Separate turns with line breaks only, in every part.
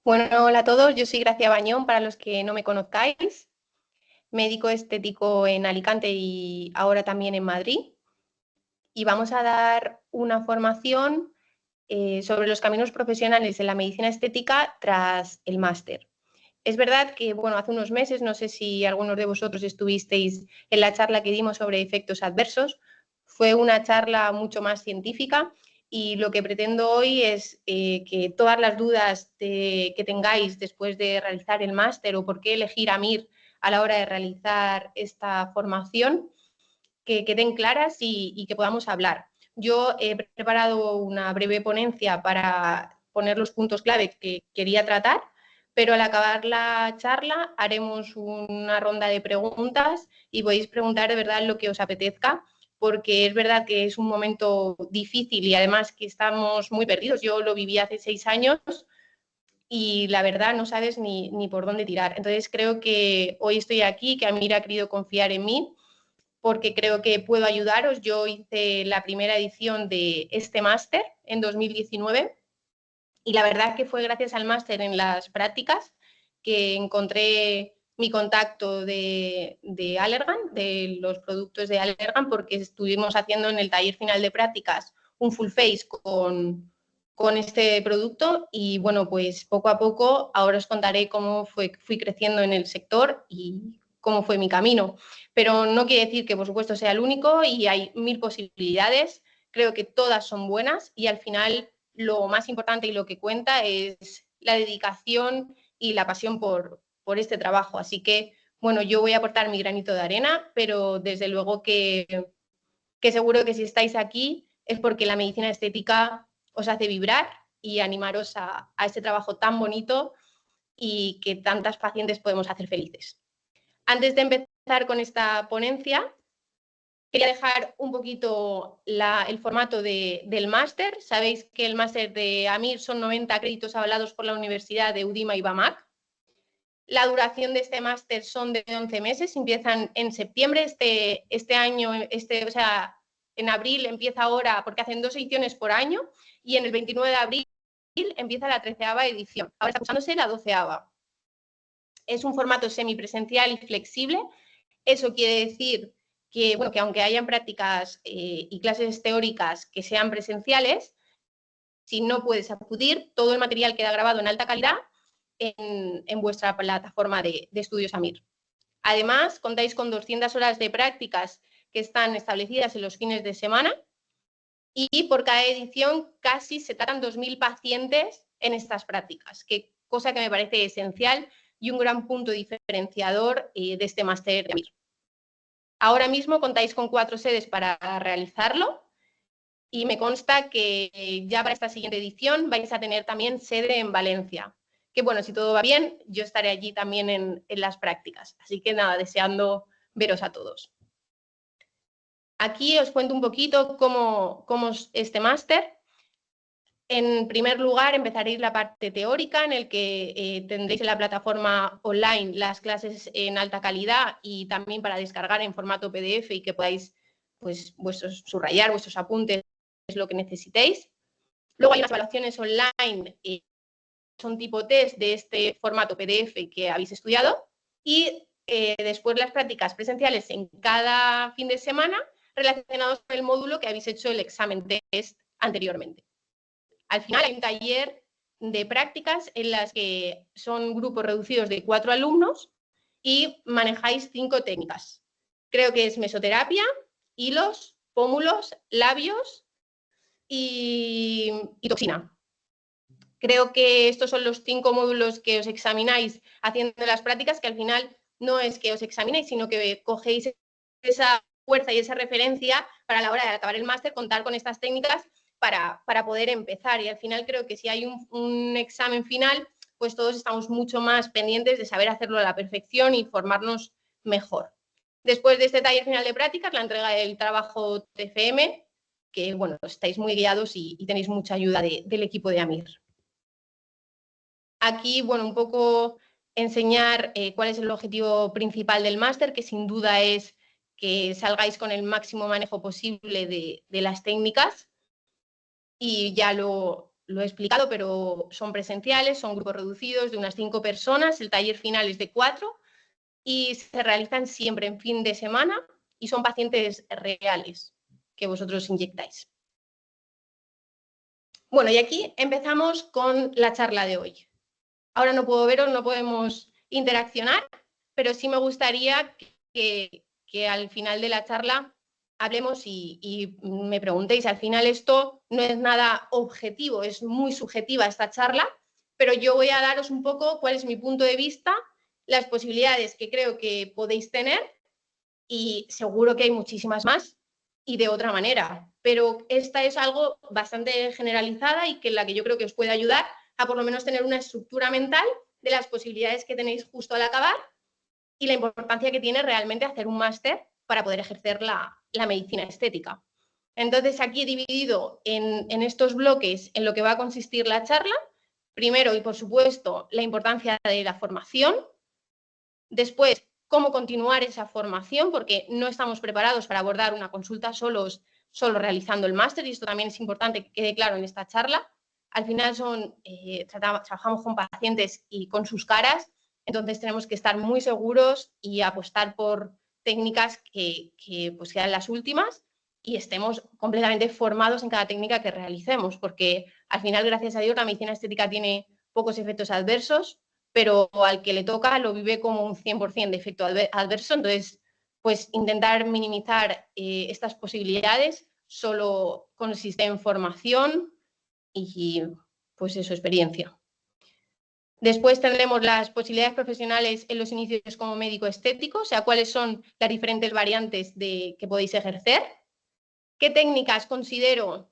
Bueno, hola a todos, yo soy Gracia Bañón, para los que no me conozcáis, médico estético en Alicante y ahora también en Madrid. Y vamos a dar una formación sobre los caminos profesionales en la medicina estética tras el máster. Es verdad que, bueno, hace unos meses, no sé si algunos de vosotros estuvisteis en la charla que dimos sobre efectos adversos, fue una charla mucho más científica y lo que pretendo hoy es que todas las dudas que tengáis después de realizar el máster o por qué elegir AMIR a la hora de realizar esta formación, que queden claras y que podamos hablar. Yo he preparado una breve ponencia para poner los puntos clave que quería tratar, pero al acabar la charla haremos una ronda de preguntas y podéis preguntar de verdad lo que os apetezca, porque es verdad que es un momento difícil y además que estamos muy perdidos. Yo lo viví hace 6 años y la verdad no sabes ni por dónde tirar. Entonces creo que hoy estoy aquí, que Amir ha querido confiar en mí porque creo que puedo ayudaros. Yo hice la primera edición de este máster en 2019 y la verdad que fue gracias al máster en las prácticas que encontré mi contacto de Allergan, de los productos de Allergan, porque estuvimos haciendo en el taller final de prácticas un full face con este producto y bueno, pues poco a poco ahora os contaré cómo fui creciendo en el sector y cómo fue mi camino. Pero no quiere decir que por supuesto sea el único y hay 1000 posibilidades, creo que todas son buenas y al final lo más importante y lo que cuenta es la dedicación y la pasión por este trabajo. Así que, bueno, yo voy a aportar mi granito de arena, pero desde luego que seguro que si estáis aquí es porque la medicina estética os hace vibrar y animaros a este trabajo tan bonito y que tantas pacientes podemos hacer felices. Antes de empezar con esta ponencia, quería dejar un poquito el formato del máster. Sabéis que el máster de AMIR son 90 créditos avalados por la Universidad de UDIMA y BAMAC. La duración de este máster son de 11 meses, empiezan en septiembre, este año, o sea, en abril empieza ahora, porque hacen 2 ediciones por año, y en el 29 de abril empieza la 13ª edición. Ahora está usándose la 12ª. Es un formato semipresencial y flexible. Eso quiere decir que, bueno, que aunque hayan prácticas y clases teóricas que sean presenciales, si no puedes acudir, todo el material queda grabado en alta calidad en vuestra plataforma de estudios AMIR. Además, contáis con 200 horas de prácticas que están establecidas en los fines de semana y por cada edición casi se tratan 2000 pacientes en estas prácticas, cosa que me parece esencial y un gran punto diferenciador de este máster de AMIR. Ahora mismo contáis con 4 sedes para realizarlo y me consta que ya para esta siguiente edición vais a tener también sede en Valencia. Que bueno, si todo va bien, yo estaré allí también en las prácticas. Así que nada, deseando veros a todos. Aquí os cuento un poquito cómo es este máster. En primer lugar, empezaréis la parte teórica, en el que tendréis en la plataforma online las clases en alta calidad y también para descargar en formato PDF y que podáis pues, subrayar vuestros apuntes, es lo que necesitéis. Luego hay unas evaluaciones online, son tipo test de este formato PDF que habéis estudiado y después las prácticas presenciales en cada fin de semana relacionados con el módulo que habéis hecho el examen test anteriormente. Al final hay un taller de prácticas en las que son grupos reducidos de 4 alumnos y manejáis 5 técnicas. Creo que es mesoterapia, hilos, pómulos, labios y toxina. Creo que estos son los 5 módulos que os examináis haciendo las prácticas, que al final no es que os examinéis, sino que cogéis esa fuerza y esa referencia para a la hora de acabar el máster contar con estas técnicas para poder empezar. Y al final creo que si hay un examen final, pues todos estamos mucho más pendientes de saber hacerlo a la perfección y formarnos mejor. Después de este taller final de prácticas, la entrega del trabajo TFM, que bueno, estáis muy guiados y tenéis mucha ayuda del equipo de AMIR. Aquí, bueno, un poco enseñar cuál es el objetivo principal del máster, que sin duda es que salgáis con el máximo manejo posible de las técnicas y ya lo lo he explicado, pero son presenciales, son grupos reducidos de unas 5 personas, el taller final es de 4 y se realizan siempre en fin de semana y son pacientes reales que vosotros inyectáis. Bueno, y aquí empezamos con la charla de hoy. Ahora no puedo veros, no podemos interaccionar, pero sí me gustaría que al final de la charla hablemos y me preguntéis. Al final esto no es nada objetivo, es muy subjetiva esta charla, pero yo voy a daros un poco cuál es mi punto de vista, las posibilidades que creo que podéis tener y seguro que hay muchísimas más y de otra manera, pero esta es algo bastante generalizada y que la que yo creo que os puede ayudar a por lo menos tener una estructura mental de las posibilidades que tenéis justo al acabar y la importancia que tiene realmente hacer un máster para poder ejercer la medicina estética. Entonces, aquí he dividido en estos bloques en lo que va a consistir la charla. Primero, y por supuesto, la importancia de la formación. Después, cómo continuar esa formación, porque no estamos preparados para abordar una consulta solo realizando el máster, y esto también es importante que quede claro en esta charla. Al final trabajamos con pacientes y con sus caras, entonces tenemos que estar muy seguros y apostar por técnicas que pues sean las últimas y estemos completamente formados en cada técnica que realicemos, porque al final, gracias a Dios, la medicina estética tiene pocos efectos adversos, pero al que le toca lo vive como un 100% de efecto adverso, entonces pues intentar minimizar estas posibilidades solo consiste en formación y pues eso, experiencia. Después tendremos las posibilidades profesionales en los inicios como médico estético, o sea, cuáles son las diferentes variantes que podéis ejercer, qué técnicas considero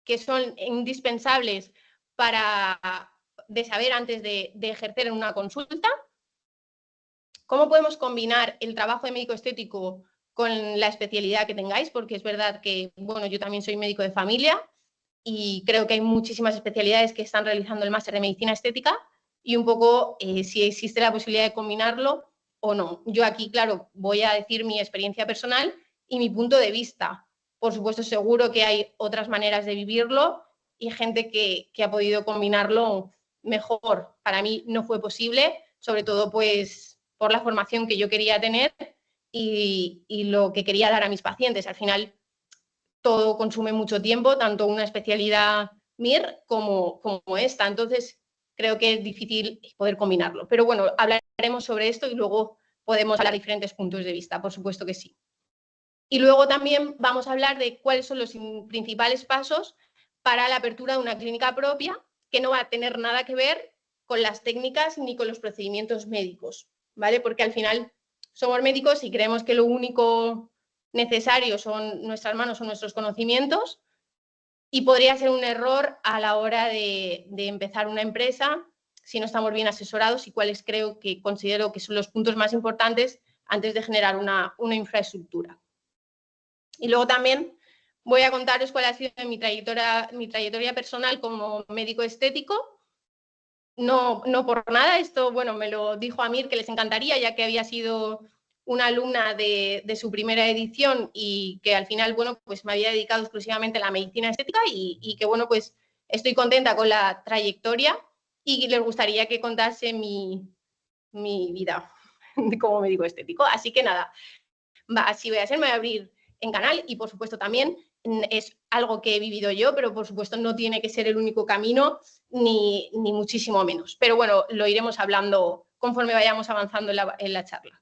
que son indispensables de saber antes de ejercer en una consulta, cómo podemos combinar el trabajo de médico estético con la especialidad que tengáis, porque es verdad que, bueno, yo también soy médico de familia y creo que hay muchísimas especialidades que están realizando el máster de medicina estética y un poco si existe la posibilidad de combinarlo o no. Yo aquí, claro, voy a decir mi experiencia personal y mi punto de vista. Por supuesto, seguro que hay otras maneras de vivirlo y gente que ha podido combinarlo mejor. Para mí no fue posible, sobre todo pues por la formación que yo quería tener y lo que quería dar a mis pacientes. Al final, todo consume mucho tiempo, tanto una especialidad MIR como esta. Entonces, creo que es difícil poder combinarlo. Pero bueno, hablaremos sobre esto y luego podemos hablar de diferentes puntos de vista, por supuesto que sí. Y luego también vamos a hablar de cuáles son los principales pasos para la apertura de una clínica propia, que no va a tener nada que ver con las técnicas ni con los procedimientos médicos, ¿vale? Porque al final somos médicos y creemos que lo único necesario son nuestras manos o nuestros conocimientos y podría ser un error a la hora de empezar una empresa si no estamos bien asesorados y cuáles considero que son los puntos más importantes antes de generar una infraestructura. Y luego también voy a contaros cuál ha sido mi trayectoria personal como médico estético. No por nada, esto bueno, me lo dijo Amir que les encantaría, ya que había sido una alumna de su primera edición y que al final, bueno, pues me había dedicado exclusivamente a la medicina estética y que, bueno, pues estoy contenta con la trayectoria y les gustaría que contase mi vida como médico estético. Así que nada, así voy a ser, me voy a abrir en canal y por supuesto también es algo que he vivido yo, pero por supuesto no tiene que ser el único camino ni muchísimo menos. Pero bueno, lo iremos hablando conforme vayamos avanzando en la charla.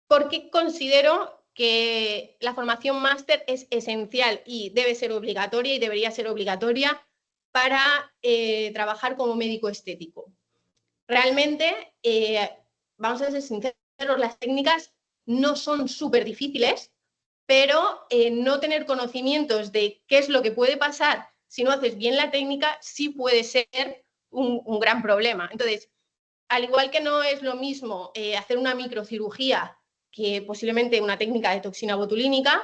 ¿Por qué considero que la formación máster es esencial y debe ser obligatoria y debería ser obligatoria para trabajar como médico estético? Realmente, vamos a ser sinceros, las técnicas no son súper difíciles, pero no tener conocimientos de qué es lo que puede pasar si no haces bien la técnica sí puede ser un gran problema. Entonces, al igual que no es lo mismo hacer una microcirugía que posiblemente una técnica de toxina botulínica,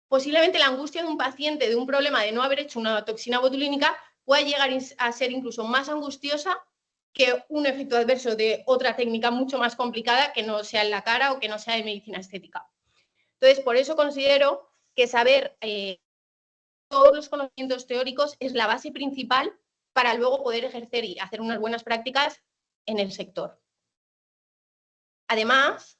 posiblemente la angustia de un paciente de un problema de no haber hecho una toxina botulínica pueda llegar a ser incluso más angustiosa que un efecto adverso de otra técnica mucho más complicada que no sea en la cara o que no sea de medicina estética. Entonces, por eso considero que saber todos los conocimientos teóricos es la base principal para luego poder ejercer y hacer unas buenas prácticas en el sector. Además,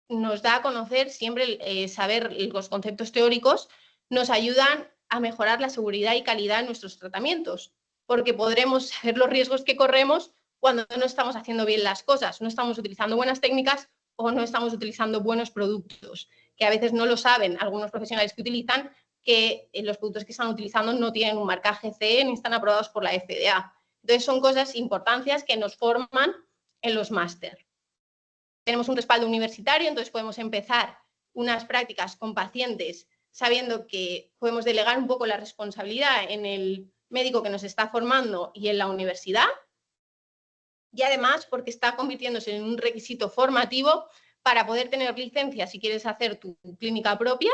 nos da a conocer siempre saber los conceptos teóricos, nos ayudan a mejorar la seguridad y calidad de nuestros tratamientos, porque podremos saber los riesgos que corremos cuando no estamos haciendo bien las cosas, no estamos utilizando buenas técnicas o no estamos utilizando buenos productos, que a veces no lo saben algunos profesionales que utilizan, que los productos que están utilizando no tienen un marcaje CE ni están aprobados por la FDA. Entonces son cosas importantes que nos forman en los máster. Tenemos un respaldo universitario, entonces podemos empezar unas prácticas con pacientes sabiendo que podemos delegar un poco la responsabilidad en el médico que nos está formando y en la universidad. Y además porque está convirtiéndose en un requisito formativo para poder tener licencia si quieres hacer tu clínica propia.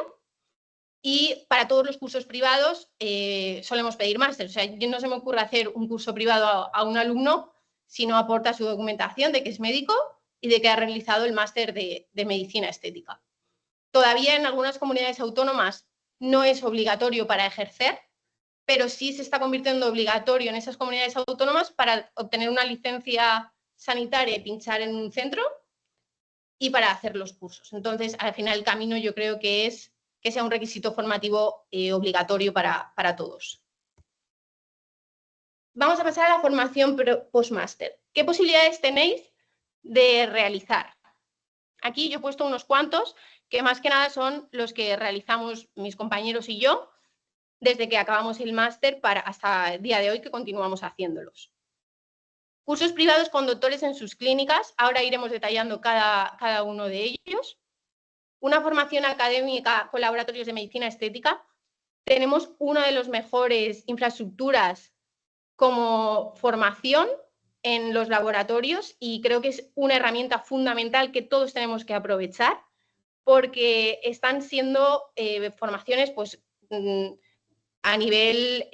Y para todos los cursos privados solemos pedir máster. O sea, yo no se me ocurre hacer un curso privado a un alumno si no aporta su documentación de que es médico y de que ha realizado el máster de medicina estética. Todavía en algunas comunidades autónomas no es obligatorio para ejercer, pero sí se está convirtiendo obligatorio en esas comunidades autónomas para obtener una licencia sanitaria y pinchar en un centro y para hacer los cursos. Entonces, al final el camino yo creo que es que sea un requisito formativo obligatorio para todos. Vamos a pasar a la formación postmáster. ¿Qué posibilidades tenéis de realizar? Aquí yo he puesto unos cuantos, que más que nada son los que realizamos mis compañeros y yo, desde que acabamos el máster hasta el día de hoy que continuamos haciéndolos. Cursos privados con doctores en sus clínicas, ahora iremos detallando cada uno de ellos. Una formación académica con laboratorios de medicina estética. Tenemos una de las mejores infraestructuras como formación en los laboratorios y creo que es una herramienta fundamental que todos tenemos que aprovechar porque están siendo formaciones pues, a nivel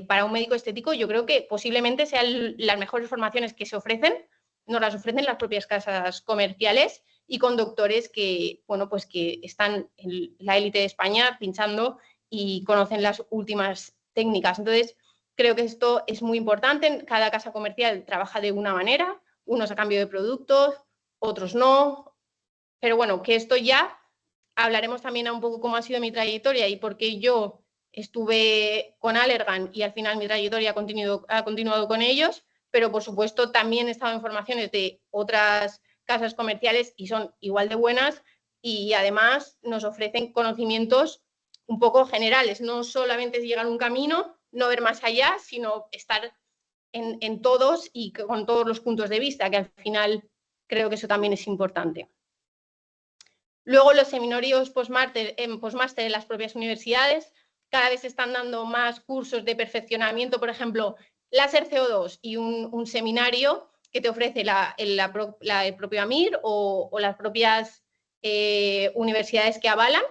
para un médico estético, yo creo que posiblemente sean las mejores formaciones que se ofrecen, nos las ofrecen las propias casas comerciales y con doctores que, bueno, pues que están en la élite de España pinchando y conocen las últimas técnicas. Entonces, creo que esto es muy importante. Cada casa comercial trabaja de una manera, unos a cambio de productos, otros no. Pero bueno, que esto ya hablaremos también un poco cómo ha sido mi trayectoria y por qué yo estuve con Allergan y al final mi trayectoria ha continuado con ellos, pero por supuesto también he estado en formaciones de otras casas comerciales y son igual de buenas y además nos ofrecen conocimientos un poco generales, no solamente es llegar a un camino, no ver más allá, sino estar en todos y con todos los puntos de vista, que al final creo que eso también es importante. Luego los seminarios postmáster en las propias universidades, cada vez se están dando más cursos de perfeccionamiento, por ejemplo, láser CO2 y un seminario que te ofrece el propio AMIR o las propias universidades que avalan,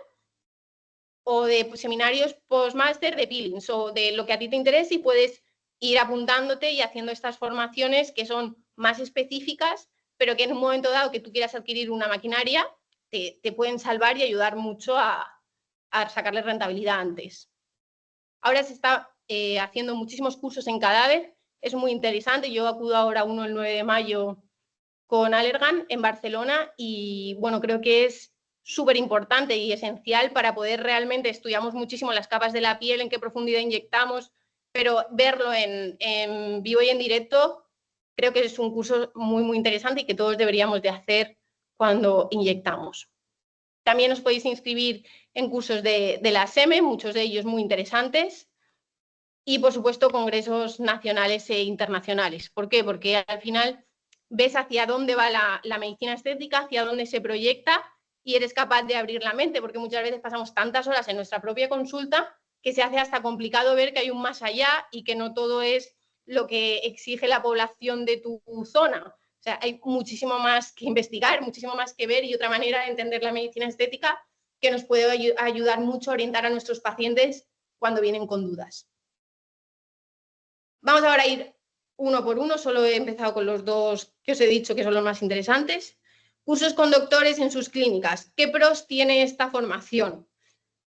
o de seminarios postmáster de peelings o de lo que a ti te interese y puedes ir apuntándote y haciendo estas formaciones que son más específicas, pero que en un momento dado que tú quieras adquirir una maquinaria, te pueden salvar y ayudar mucho a sacarle rentabilidad antes. Ahora se está haciendo muchísimos cursos en cadáver, es muy interesante. Yo acudo ahora a uno el 9 de mayo con Allergan en Barcelona y bueno, creo que es súper importante y esencial para poder realmente, estudiamos muchísimo las capas de la piel, en qué profundidad inyectamos, pero verlo en vivo y en directo creo que es un curso muy, muy interesante y que todos deberíamos de hacer cuando inyectamos. También os podéis inscribir en cursos de la SEME, muchos de ellos muy interesantes, y por supuesto congresos nacionales e internacionales. ¿Por qué? Porque al final ves hacia dónde va la medicina estética, hacia dónde se proyecta y eres capaz de abrir la mente, porque muchas veces pasamos tantas horas en nuestra propia consulta que se hace hasta complicado ver que hay un más allá y que no todo es lo que exige la población de tu zona. O sea, hay muchísimo más que investigar, muchísimo más que ver y otra manera de entender la medicina estética que nos puede ayudar mucho a orientar a nuestros pacientes cuando vienen con dudas. Vamos ahora a ir uno por uno, solo he empezado con los dos que os he dicho que son los más interesantes. Cursos con doctores en sus clínicas. ¿Qué pros tiene esta formación?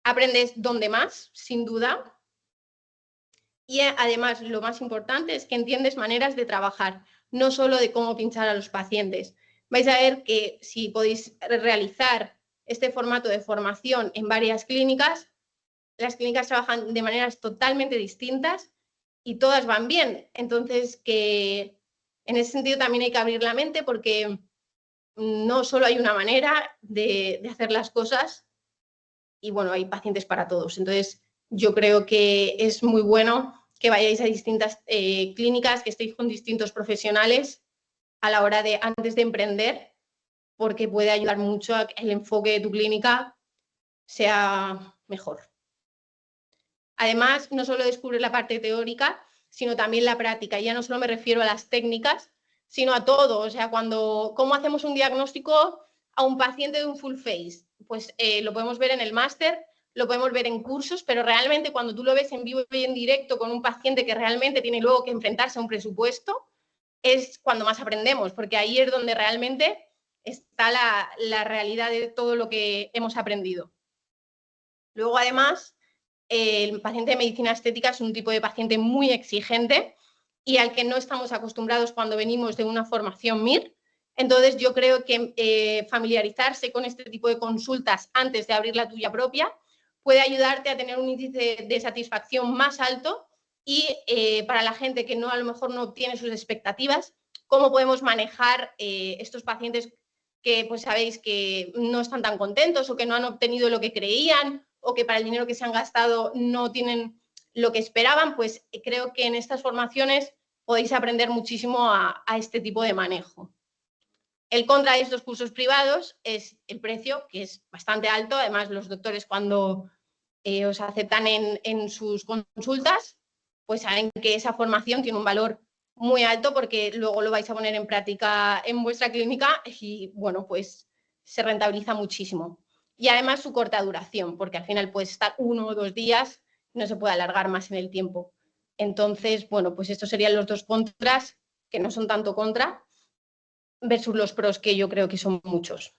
Aprendes dónde más, sin duda. Y además, lo más importante es que entiendes maneras de trabajar, no solo de cómo pinchar a los pacientes. Vais a ver que si podéis realizar este formato de formación en varias clínicas, las clínicas trabajan de maneras totalmente distintas y todas van bien. Entonces, que en ese sentido también hay que abrir la mente porque no solo hay una manera de hacer las cosas y bueno, hay pacientes para todos. Entonces, yo creo que es muy bueno que vayáis a distintas clínicas, que estéis con distintos profesionales a la hora de, antes de emprender, porque puede ayudar mucho a que el enfoque de tu clínica sea mejor. Además, no solo descubres la parte teórica, sino también la práctica. Ya no solo me refiero a las técnicas, sino a todo. O sea, cómo hacemos un diagnóstico a un paciente de un full face. Pues lo podemos ver en el máster, lo podemos ver en cursos, pero realmente cuando tú lo ves en vivo y en directo con un paciente que realmente tiene luego que enfrentarse a un presupuesto, es cuando más aprendemos, porque ahí es donde realmente está la realidad de todo lo que hemos aprendido. Luego, además, el paciente de medicina estética es un tipo de paciente muy exigente y al que no estamos acostumbrados cuando venimos de una formación MIR. Entonces, yo creo que familiarizarse con este tipo de consultas antes de abrir la tuya propia puede ayudarte a tener un índice de satisfacción más alto y para la gente que no, a lo mejor no obtiene sus expectativas, cómo podemos manejar estos pacientes que pues sabéis que no están tan contentos o que no han obtenido lo que creían o que para el dinero que se han gastado no tienen lo que esperaban, pues creo que en estas formaciones podéis aprender muchísimo a este tipo de manejo. El contra de estos cursos privados es el precio, que es bastante alto. Además, los doctores cuando os aceptan en sus consultas, pues saben que esa formación tiene un valor muy alto porque luego lo vais a poner en práctica en vuestra clínica y, bueno, pues se rentabiliza muchísimo. Y además su corta duración, porque al final puede estar 1 o 2 días, no se puede alargar más en el tiempo. Entonces, bueno, pues estos serían los dos contras, que no son tanto contra, versus los pros, que yo creo que son muchos.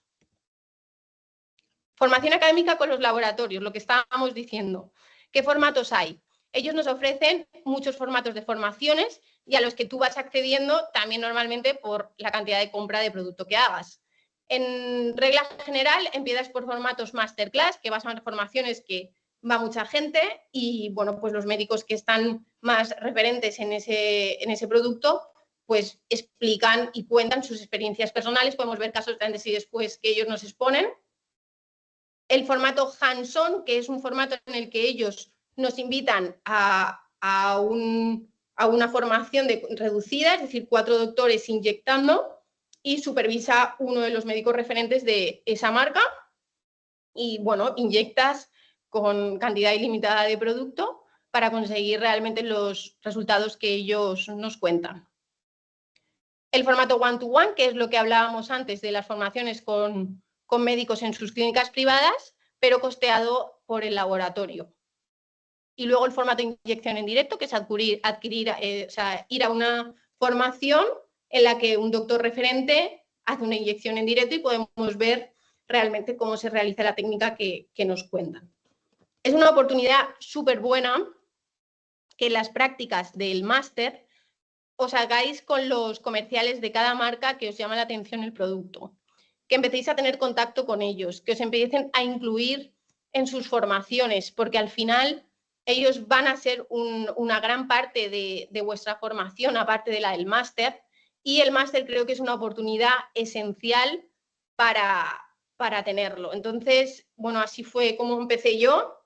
Formación académica con los laboratorios, lo que estábamos diciendo. ¿Qué formatos hay? Ellos nos ofrecen muchos formatos de formaciones y a los que tú vas accediendo también normalmente por la cantidad de compra de producto que hagas. En regla general, empiezas por formatos masterclass, que vas a formaciones que va mucha gente y, bueno, pues los médicos que están más referentes en ese producto, pues explican y cuentan sus experiencias personales. Podemos ver casos de antes y después que ellos nos exponen. El formato hands-on, que es un formato en el que ellos nos invitan a una formación reducida, es decir, 4 doctores inyectando y supervisa uno de los médicos referentes de esa marca y, bueno, inyectas con cantidad ilimitada de producto para conseguir realmente los resultados que ellos nos cuentan. El formato one-to-one, que es lo que hablábamos antes de las formaciones con médicos en sus clínicas privadas, pero costeado por el laboratorio. Y luego el formato de inyección en directo, que es ir a una formación en la que un doctor referente hace una inyección en directo y podemos ver realmente cómo se realiza la técnica que nos cuentan. Es una oportunidad súper buena que en las prácticas del máster os hagáis con los comerciales de cada marca que os llama la atención el producto, que empecéis a tener contacto con ellos, que os empiecen a incluir en sus formaciones, porque al final ellos van a ser una gran parte de vuestra formación, aparte de la del máster, y el máster creo que es una oportunidad esencial para tenerlo. Entonces, bueno, así fue como empecé yo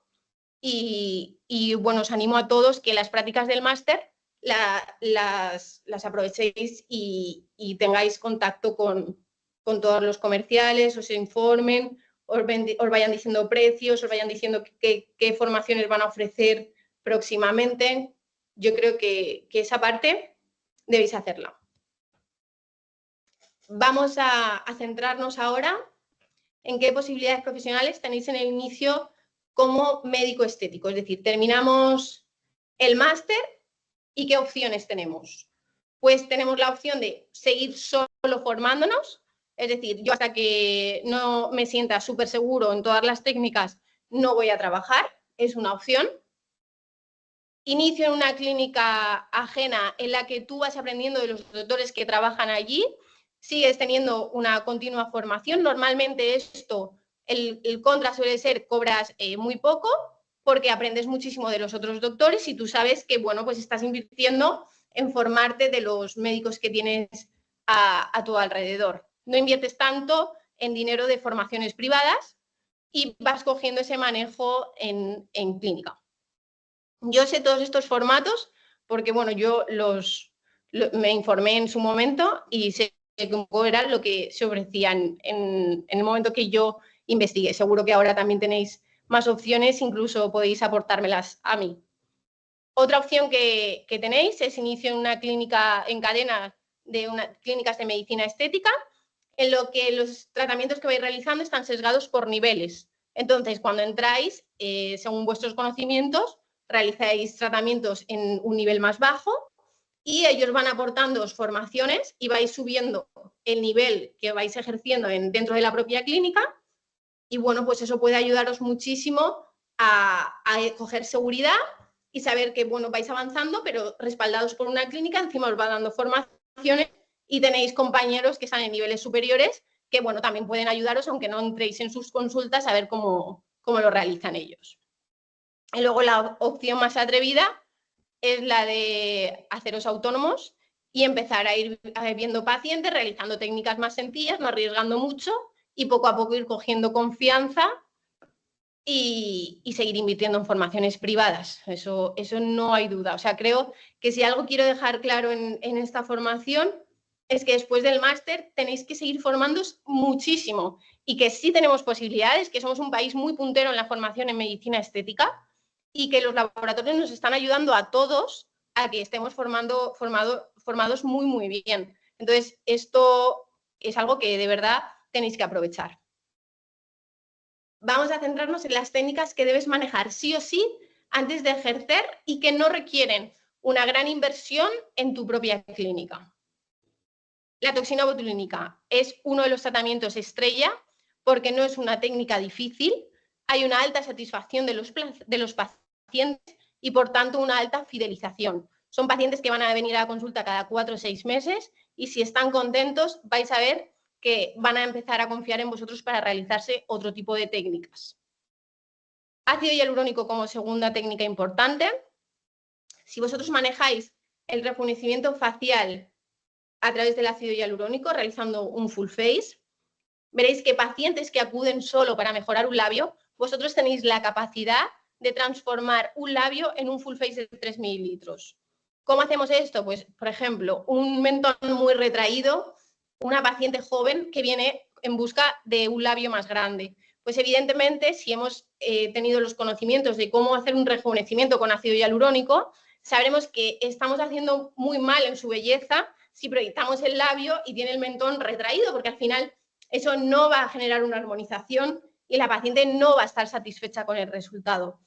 y bueno, os animo a todos que las prácticas del máster las aprovechéis y tengáis contacto con todos los comerciales, os informen, os vayan diciendo precios, os vayan diciendo qué formaciones van a ofrecer próximamente. Yo creo que esa parte debéis hacerla. Vamos a centrarnos ahora en qué posibilidades profesionales tenéis en el inicio como médico estético. Es decir, terminamos el máster y qué opciones tenemos. Pues tenemos la opción de seguir solo formándonos, es decir, yo hasta que no me sienta súper seguro en todas las técnicas no voy a trabajar, es una opción. inicio en una clínica ajena en la que tú vas aprendiendo de los doctores que trabajan allí, sigues teniendo una continua formación. Normalmente esto, el contra suele ser cobras muy poco porque aprendes muchísimo de los otros doctores y tú sabes que, bueno, pues estás invirtiendo en formarte de los médicos que tienes a tu alrededor. No inviertes tanto en dinero de formaciones privadas y vas cogiendo ese manejo en clínica. Yo sé todos estos formatos porque, bueno, yo me informé en su momento y sé que un poco era lo que se ofrecía en el momento que yo investigué. Seguro que ahora también tenéis más opciones, incluso podéis aportármelas a mí. Otra opción que tenéis es inicio en una clínica en cadena de clínicas de medicina estética, en lo que los tratamientos que vais realizando están sesgados por niveles. Entonces, cuando entráis, según vuestros conocimientos, realizáis tratamientos en un nivel más bajo y ellos van aportando formaciones y vais subiendo el nivel que vais ejerciendo dentro de la propia clínica y, bueno, pues eso puede ayudaros muchísimo a coger seguridad y saber que, bueno, vais avanzando, pero respaldados por una clínica, encima os va dando formaciones y tenéis compañeros que están en niveles superiores que, bueno, también pueden ayudaros, aunque no entréis en sus consultas, a ver cómo lo realizan ellos. Y luego la opción más atrevida es la de haceros autónomos y empezar a ir viendo pacientes, realizando técnicas más sencillas, no arriesgando mucho y poco a poco ir cogiendo confianza y seguir invirtiendo en formaciones privadas. Eso no hay duda. O sea, creo que si algo quiero dejar claro en esta formación es que después del máster tenéis que seguir formándoos muchísimo y que sí tenemos posibilidades, que somos un país muy puntero en la formación en medicina estética y que los laboratorios nos están ayudando a todos a que estemos formados muy, muy bien. Entonces, esto es algo que de verdad tenéis que aprovechar. Vamos a centrarnos en las técnicas que debes manejar sí o sí antes de ejercer y que no requieren una gran inversión en tu propia clínica. La toxina botulínica es uno de los tratamientos estrella porque no es una técnica difícil, hay una alta satisfacción de los pacientes y, por tanto, una alta fidelización. Son pacientes que van a venir a la consulta cada 4 o 6 meses y si están contentos vais a ver que van a empezar a confiar en vosotros para realizarse otro tipo de técnicas. Ácido hialurónico como segunda técnica importante. Si vosotros manejáis el rejuvenecimiento facial a través del ácido hialurónico, realizando un full face, veréis que pacientes que acuden solo para mejorar un labio, vosotros tenéis la capacidad de transformar un labio en un full face de 3 mililitros. ¿Cómo hacemos esto? Pues, por ejemplo, un mentón muy retraído, una paciente joven que viene en busca de un labio más grande. Pues evidentemente, si hemos tenido los conocimientos de cómo hacer un rejuvenecimiento con ácido hialurónico, sabremos que estamos haciendo muy mal en su belleza si proyectamos el labio y tiene el mentón retraído, porque al final eso no va a generar una armonización y la paciente no va a estar satisfecha con el resultado.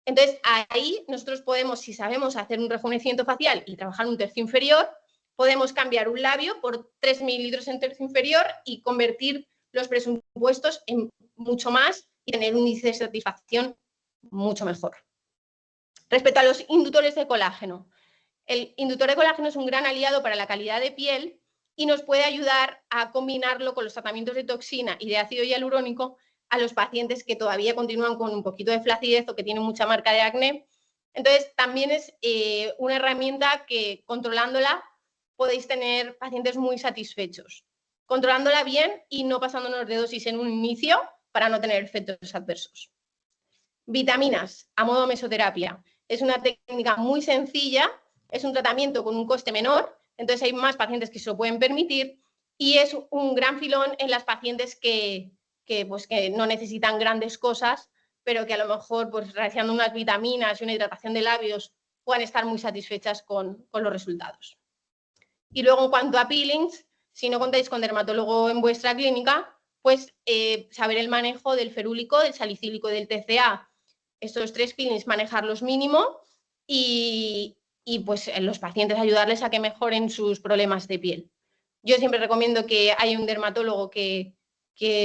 Entonces, ahí nosotros podemos, si sabemos hacer un rejuvenecimiento facial y trabajar un tercio inferior, podemos cambiar un labio por 3 mililitros en tercio inferior y convertir los presupuestos en mucho más y tener un índice de satisfacción mucho mejor. Respecto a los inductores de colágeno, el inductor de colágeno es un gran aliado para la calidad de piel y nos puede ayudar a combinarlo con los tratamientos de toxina y de ácido hialurónico a los pacientes que todavía continúan con un poquito de flacidez o que tienen mucha marca de acné. Entonces, también es una herramienta que, controlándola, podéis tener pacientes muy satisfechos. Controlándola bien y no pasándonos de dosis en un inicio para no tener efectos adversos. Vitaminas a modo mesoterapia. Es una técnica muy sencilla, es un tratamiento con un coste menor, entonces hay más pacientes que se lo pueden permitir y es un gran filón en las pacientes que no necesitan grandes cosas, pero que a lo mejor pues, realizando unas vitaminas y una hidratación de labios puedan estar muy satisfechas con los resultados. Y luego, en cuanto a peelings, si no contáis con dermatólogo en vuestra clínica, pues saber el manejo del ferúlico, del salicílico y del TCA. Estos 3 peelings, manejarlos mínimo y pues en los pacientes ayudarles a que mejoren sus problemas de piel. Yo siempre recomiendo que haya un dermatólogo que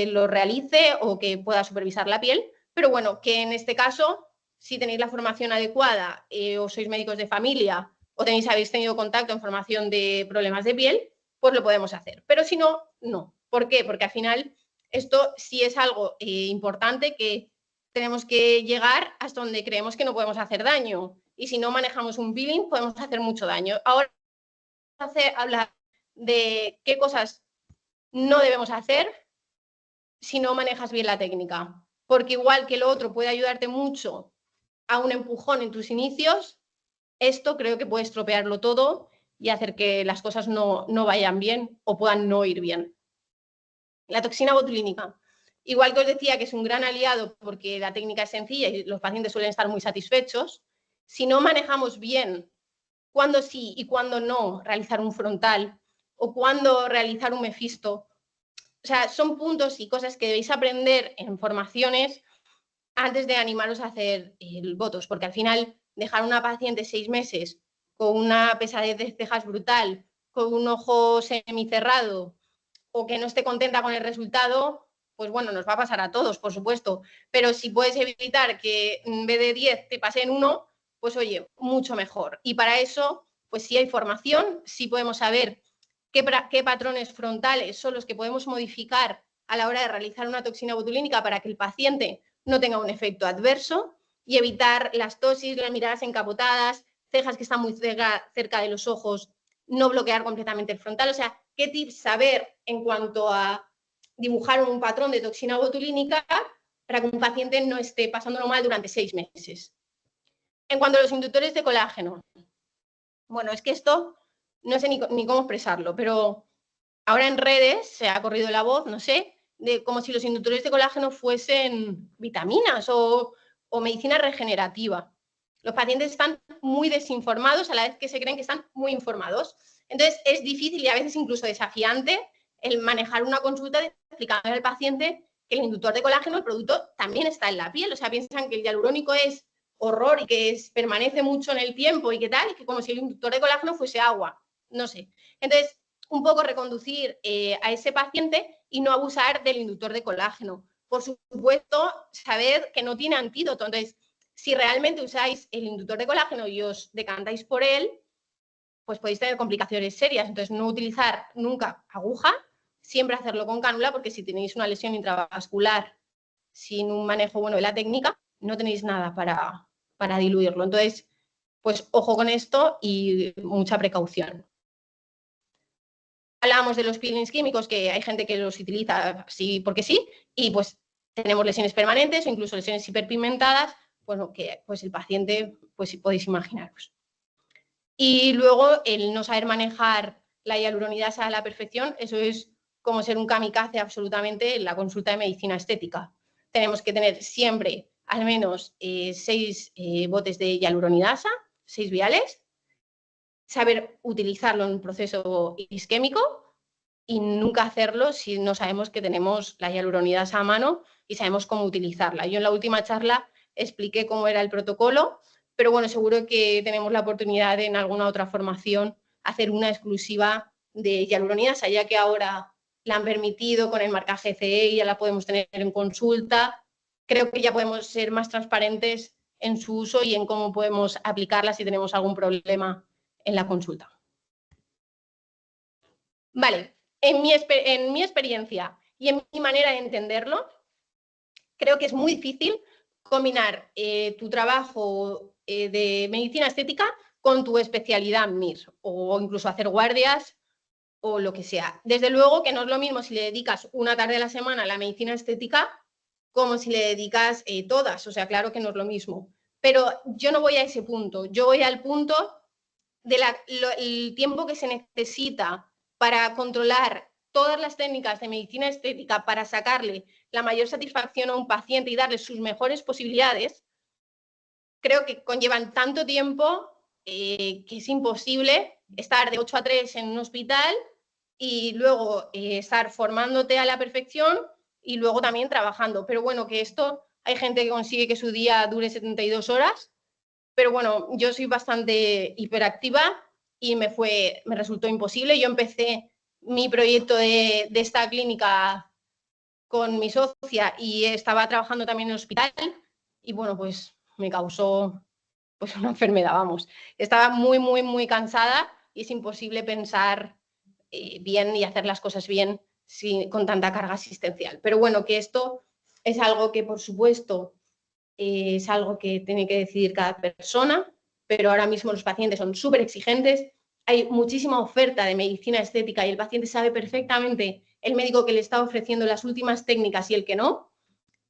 lo realice o que pueda supervisar la piel, pero bueno, que en este caso si tenéis la formación adecuada o sois médicos de familia o habéis tenido contacto en formación de problemas de piel, pues lo podemos hacer. Pero si no, no. ¿Por qué? Porque al final esto sí es algo importante que tenemos que llegar hasta donde creemos que no podemos hacer daño. Y si no manejamos un peeling, podemos hacer mucho daño. Ahora vamos a hablar de qué cosas no debemos hacer si no manejas bien la técnica. Porque igual que lo otro puede ayudarte mucho a un empujón en tus inicios, esto creo que puede estropearlo todo y hacer que las cosas no vayan bien o puedan no ir bien. La toxina botulínica. Igual que os decía que es un gran aliado porque la técnica es sencilla y los pacientes suelen estar muy satisfechos, si no manejamos bien cuándo sí y cuándo no realizar un frontal o cuándo realizar un mefisto, o sea, son puntos y cosas que debéis aprender en formaciones antes de animaros a hacer el botox, porque al final dejar a una paciente 6 meses con una pesadez de cejas brutal, con un ojo semicerrado o que no esté contenta con el resultado, pues bueno, nos va a pasar a todos, por supuesto, pero si puedes evitar que en vez de 10 te pasen 1, pues oye, mucho mejor. Y para eso, pues sí hay formación, sí podemos saber qué patrones frontales son los que podemos modificar a la hora de realizar una toxina botulínica para que el paciente no tenga un efecto adverso y evitar las tosis, las miradas encapotadas, cejas que están muy cerca de los ojos, no bloquear completamente el frontal. O sea, qué tips saber en cuanto a dibujar un patrón de toxina botulínica para que un paciente no esté pasándolo mal durante 6 meses. En cuanto a los inductores de colágeno, bueno, es que esto no sé ni cómo expresarlo, pero ahora en redes se ha corrido la voz, no sé, de como si los inductores de colágeno fuesen vitaminas o medicina regenerativa. Los pacientes están muy desinformados a la vez que se creen que están muy informados. Entonces, es difícil y a veces incluso desafiante el manejar una consulta explicando al paciente que el inductor de colágeno, el producto, también está en la piel. O sea, piensan que el hialurónico es horror y que permanece mucho en el tiempo y que tal, y que como si el inductor de colágeno fuese agua. No sé. Entonces, un poco reconducir a ese paciente y no abusar del inductor de colágeno. Por supuesto, saber que no tiene antídoto. Entonces, si realmente usáis el inductor de colágeno y os decantáis por él, pues podéis tener complicaciones serias. Entonces, no utilizar nunca aguja, siempre hacerlo con cánula, porque si tenéis una lesión intravascular sin un manejo bueno de la técnica, no tenéis nada para diluirlo. Entonces, pues ojo con esto y mucha precaución. Hablábamos de los peelings químicos, que hay gente que los utiliza así porque sí, y pues tenemos lesiones permanentes o incluso lesiones hiperpigmentadas, bueno, que pues el paciente, pues podéis imaginaros. Y luego el no saber manejar la hialuronidasa a la perfección, eso es como ser un kamikaze absolutamente en la consulta de medicina estética. Tenemos que tener siempre al menos 6 botes de hialuronidasa, 6 viales, saber utilizarlo en un proceso isquémico y nunca hacerlo si no sabemos que tenemos la hialuronidasa a mano y sabemos cómo utilizarla. Yo en la última charla expliqué cómo era el protocolo, pero bueno, seguro que tenemos la oportunidad de en alguna otra formación hacer una exclusiva de hialuronidasa, ya que ahora la han permitido con el marcaje CE y ya la podemos tener en consulta. Creo que ya podemos ser más transparentes en su uso y en cómo podemos aplicarla si tenemos algún problema en la consulta. Vale, en mi experiencia y en mi manera de entenderlo, creo que es muy difícil combinar tu trabajo de medicina estética con tu especialidad MIR o incluso hacer guardias o lo que sea. Desde luego que no es lo mismo si le dedicas una tarde a la semana a la medicina estética como si le dedicas todas. O sea, claro que no es lo mismo. Pero yo no voy a ese punto. Yo voy al punto del tiempo que se necesita para controlar todas las técnicas de medicina estética para sacarle la mayor satisfacción a un paciente y darle sus mejores posibilidades, creo que conllevan tanto tiempo que es imposible estar de 8 a 3 en un hospital y luego estar formándote a la perfección y luego también trabajando. Pero bueno, que esto hay gente que consigue que su día dure 72 horas, pero bueno, yo soy bastante hiperactiva y me resultó imposible. Yo empecé mi proyecto de esta clínica con mi socia y estaba trabajando también en el hospital y bueno, pues me causó pues una enfermedad, vamos. Estaba muy, muy, muy cansada y es imposible pensar bien y hacer las cosas bien con tanta carga asistencial. Pero bueno, que esto es algo que, por supuesto, es algo que tiene que decidir cada persona, pero ahora mismo los pacientes son súper exigentes, hay muchísima oferta de medicina estética y el paciente sabe perfectamente el médico que le está ofreciendo las últimas técnicas y el que no.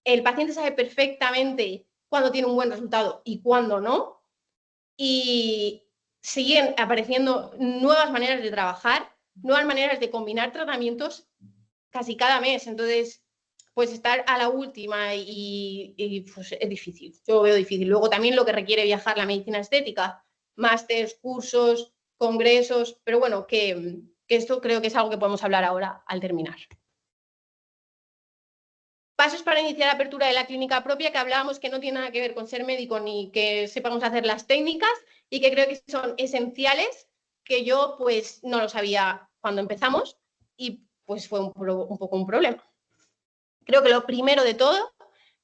El paciente sabe perfectamente cuándo tiene un buen resultado y cuándo no. Y siguen apareciendo nuevas maneras de trabajar, nuevas maneras de combinar tratamientos casi cada mes. Entonces, pues estar a la última y pues es difícil. Yo lo veo difícil. Luego también lo que requiere viajar la medicina estética, másters, cursos, congresos, pero bueno, que esto creo que es algo que podemos hablar ahora al terminar. Pasos para iniciar la apertura de la clínica propia, que hablábamos que no tiene nada que ver con ser médico ni que sepamos hacer las técnicas y que creo que son esenciales, que yo pues no lo sabía cuando empezamos y pues fue un poco un problema. Creo que lo primero de todo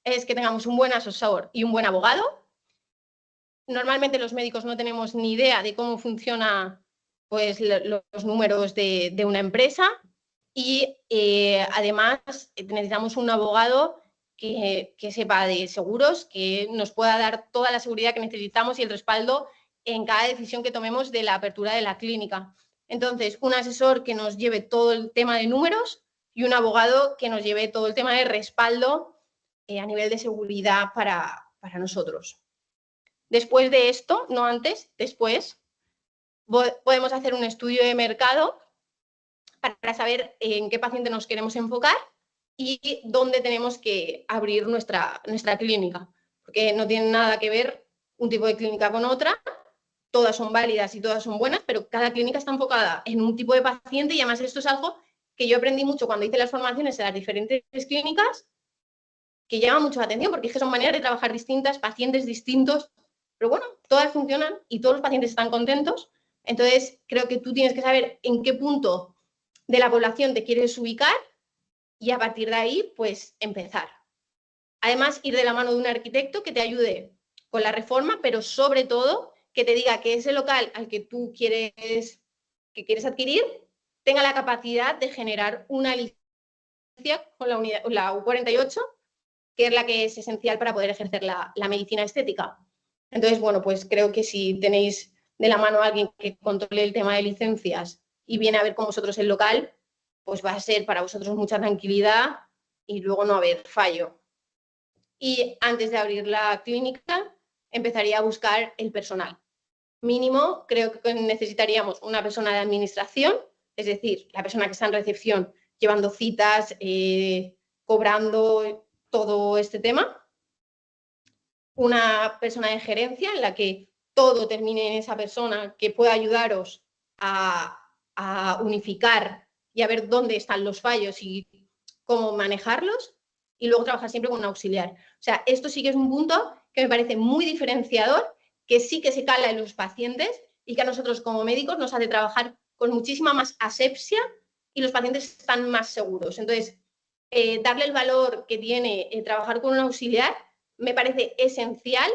es que tengamos un buen asesor y un buen abogado. Normalmente los médicos no tenemos ni idea de cómo funciona pues, los números de una empresa y además necesitamos un abogado que sepa de seguros, que nos pueda dar toda la seguridad que necesitamos y el respaldo en cada decisión que tomemos de la apertura de la clínica. Entonces, un asesor que nos lleve todo el tema de números y un abogado que nos lleve todo el tema de respaldo a nivel de seguridad para nosotros. Después de esto, no antes, después, podemos hacer un estudio de mercado para saber en qué paciente nos queremos enfocar y dónde tenemos que abrir nuestra clínica, porque no tiene nada que ver un tipo de clínica con otra, todas son válidas y todas son buenas, pero cada clínica está enfocada en un tipo de paciente y además esto es algo que yo aprendí mucho cuando hice las formaciones en las diferentes clínicas, que llama mucho la atención porque es que son maneras de trabajar distintas, pacientes distintos, pero bueno, todas funcionan y todos los pacientes están contentos. Entonces, creo que tú tienes que saber en qué punto de la población te quieres ubicar y a partir de ahí, pues empezar. Además, ir de la mano de un arquitecto que te ayude con la reforma, pero sobre todo que te diga que ese local al que tú quieres adquirir tenga la capacidad de generar una licencia con la U48, que es la que es esencial para poder ejercer la medicina estética. Entonces, bueno, pues creo que si tenéis de la mano a alguien que controle el tema de licencias y viene a ver con vosotros el local, pues va a ser para vosotros mucha tranquilidad y luego no haber fallo. Y antes de abrir la clínica, empezaría a buscar el personal. Mínimo, creo que necesitaríamos una persona de administración, es decir, la persona que está en recepción llevando citas, cobrando todo este tema. Una persona de gerencia en la que todo termine en esa persona que pueda ayudaros a unificar y a ver dónde están los fallos y cómo manejarlos, y luego trabajar siempre con un auxiliar. O sea, esto sí que es un punto que me parece muy diferenciador, que sí que se cala en los pacientes y que a nosotros como médicos nos hace trabajar con muchísima más asepsia y los pacientes están más seguros. Entonces, darle el valor que tiene trabajar con un auxiliar me parece esencial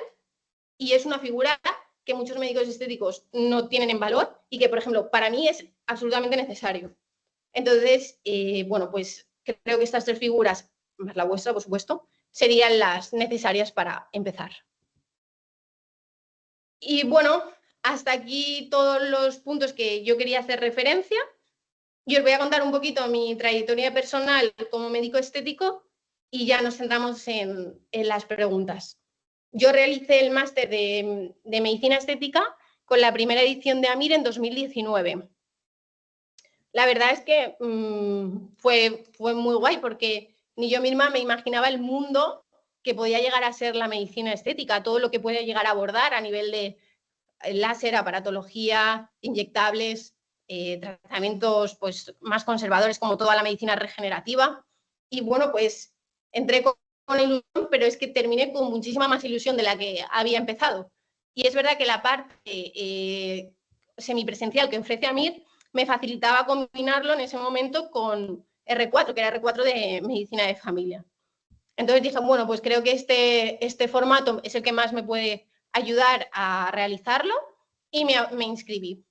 y es una figura que muchos médicos estéticos no tienen en valor y que, por ejemplo, para mí es absolutamente necesario. Entonces, bueno, pues creo que estas tres figuras, más la vuestra, por supuesto, serían las necesarias para empezar. Y bueno, hasta aquí todos los puntos que yo quería hacer referencia. Yo os voy a contar un poquito mi trayectoria personal como médico estético y ya nos centramos en las preguntas. Yo realicé el máster de Medicina Estética con la primera edición de AMIR en 2019. La verdad es que fue muy guay porque ni yo misma me imaginaba el mundo que podía llegar a ser la medicina estética, todo lo que puede llegar a abordar a nivel de láser, aparatología, inyectables, tratamientos pues, más conservadores como toda la medicina regenerativa. Y bueno, pues entré con ilusión, pero es que terminé con muchísima más ilusión de la que había empezado. Y es verdad que la parte semipresencial que ofrece AMIR me facilitaba combinarlo en ese momento con R4, que era R4 de medicina de familia. Entonces dije, bueno, pues creo que este formato es el que más me puede ayudar a realizarlo y me inscribí.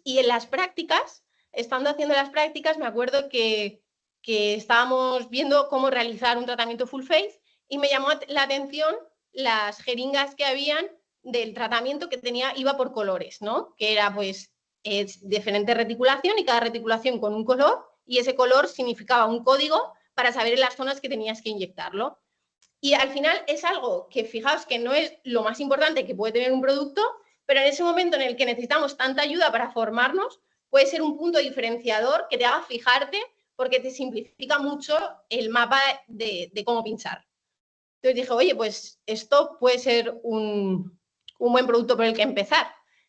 Y en las prácticas, estando haciendo las prácticas, me acuerdo que estábamos viendo cómo realizar un tratamiento full face y me llamó la atención las jeringas que habían del tratamiento que iba por colores, ¿no? Que era pues diferente reticulación y cada reticulación con un color y ese color significaba un código para saber en las zonas que tenías que inyectarlo. Y al final es algo que, fijaos, que no es lo más importante que puede tener un producto, pero en ese momento en el que necesitamos tanta ayuda para formarnos, puede ser un punto diferenciador que te haga fijarte porque te simplifica mucho el mapa de cómo pinchar. Entonces dije, oye, pues esto puede ser un buen producto por el que empezar.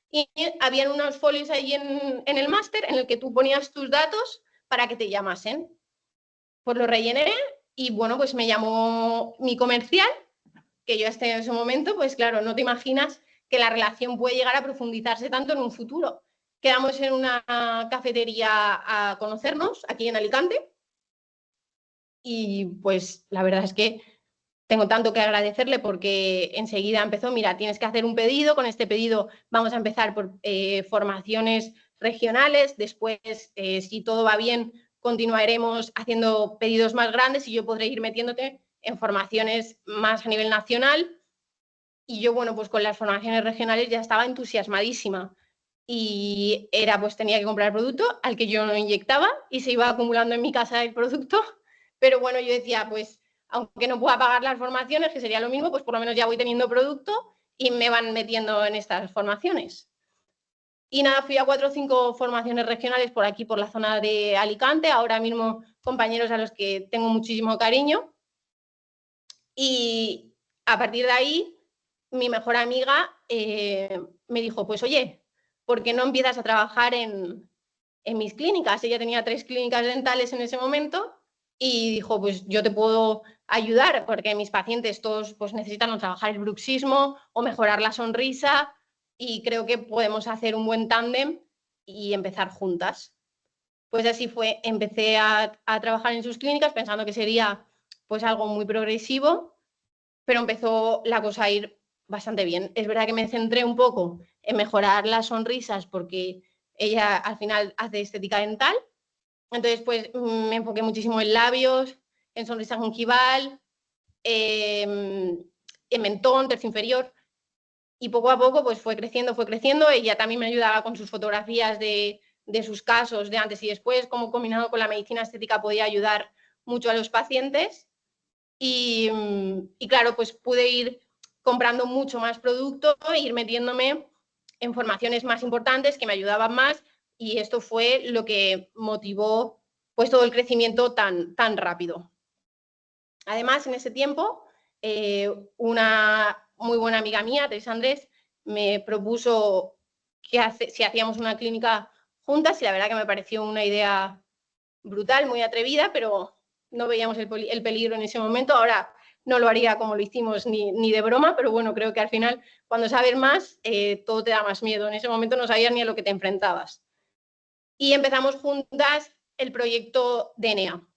Y habían unos folios ahí en el máster en el que tú ponías tus datos para que te llamasen. Pues lo rellené y bueno, pues me llamó mi comercial, que yo hasta en ese momento, pues claro, no te imaginas que la relación puede llegar a profundizarse tanto en un futuro. Quedamos en una cafetería a conocernos aquí en Alicante y pues la verdad es que tengo tanto que agradecerle porque enseguida empezó, mira, tienes que hacer un pedido, con este pedido vamos a empezar por formaciones regionales, después, si todo va bien, continuaremos haciendo pedidos más grandes y yo podré ir metiéndote en formaciones más a nivel nacional. Y yo, bueno, pues con las formaciones regionales ya estaba entusiasmadísima y era, pues tenía que comprar el producto al que yo no inyectaba y se iba acumulando en mi casa el producto, pero bueno, yo decía, pues aunque no pueda pagar las formaciones, que sería lo mismo, pues por lo menos ya voy teniendo producto y me van metiendo en estas formaciones. Y nada, fui a 4 o 5 formaciones regionales por aquí, por la zona de Alicante, ahora mismo compañeros a los que tengo muchísimo cariño. Y a partir de ahí, mi mejor amiga me dijo, pues oye, ¿por qué no empiezas a trabajar en mis clínicas? Ella tenía 3 clínicas dentales en ese momento y dijo, pues yo te puedo ayudar porque mis pacientes todos pues, necesitan trabajar el bruxismo o mejorar la sonrisa y creo que podemos hacer un buen tándem y empezar juntas. Pues así fue, empecé a trabajar en sus clínicas pensando que sería pues algo muy progresivo, pero empezó la cosa a ir bastante bien. Es verdad que me centré un poco en mejorar las sonrisas porque ella al final hace estética dental, entonces pues me enfoqué muchísimo en labios, en sonrisa gingival, en mentón, tercio inferior, y poco a poco pues fue creciendo, ella también me ayudaba con sus fotografías de sus casos de antes y después, como combinado con la medicina estética podía ayudar mucho a los pacientes. Y claro, pues pude ir comprando mucho más producto e ir metiéndome en formaciones más importantes que me ayudaban más y esto fue lo que motivó pues todo el crecimiento tan rápido. Además, en ese tiempo, una muy buena amiga mía, Teresa Andrés, me propuso si hacíamos una clínica juntas y la verdad que me pareció una idea brutal, muy atrevida, pero no veíamos el peligro en ese momento. Ahora no lo haría como lo hicimos ni de broma, pero bueno, creo que al final, cuando sabes más, todo te da más miedo. En ese momento no sabías ni a lo que te enfrentabas. Y empezamos juntas el proyecto DNA.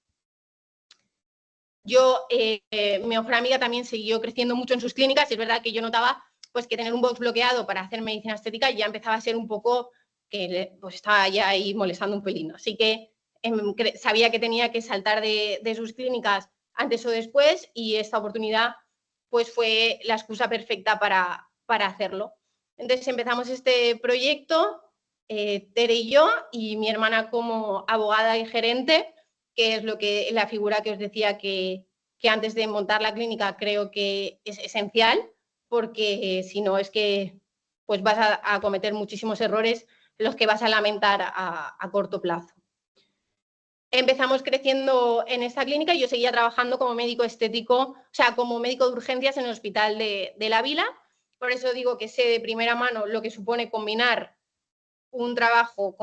Yo, mi mejor amiga también siguió creciendo mucho en sus clínicas. Es verdad que yo notaba pues, que tener un box bloqueado para hacer medicina estética ya empezaba a ser un poco que pues, estaba ya ahí molestando un pelín. Así que sabía que tenía que saltar de sus clínicas antes o después y esta oportunidad pues, fue la excusa perfecta para hacerlo. Entonces empezamos este proyecto, Tere y yo, y mi hermana como abogada y gerente, que es la figura que os decía que antes de montar la clínica creo que es esencial, porque si no es que pues vas a cometer muchísimos errores los que vas a lamentar a corto plazo. Empezamos creciendo en esta clínica y yo seguía trabajando como médico estético, o sea, como médico de urgencias en el Hospital de La Vila. Por eso digo que sé de primera mano lo que supone combinar un trabajo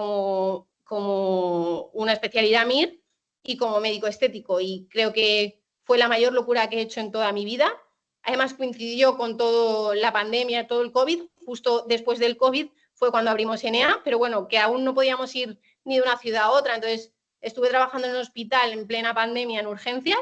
como una especialidad MIR y como médico estético. Y creo que fue la mayor locura que he hecho en toda mi vida. Además, coincidió con toda la pandemia, todo el COVID. Justo después del COVID fue cuando abrimos NA, pero bueno, que aún no podíamos ir ni de una ciudad a otra. Entonces, estuve trabajando en un hospital en plena pandemia en urgencias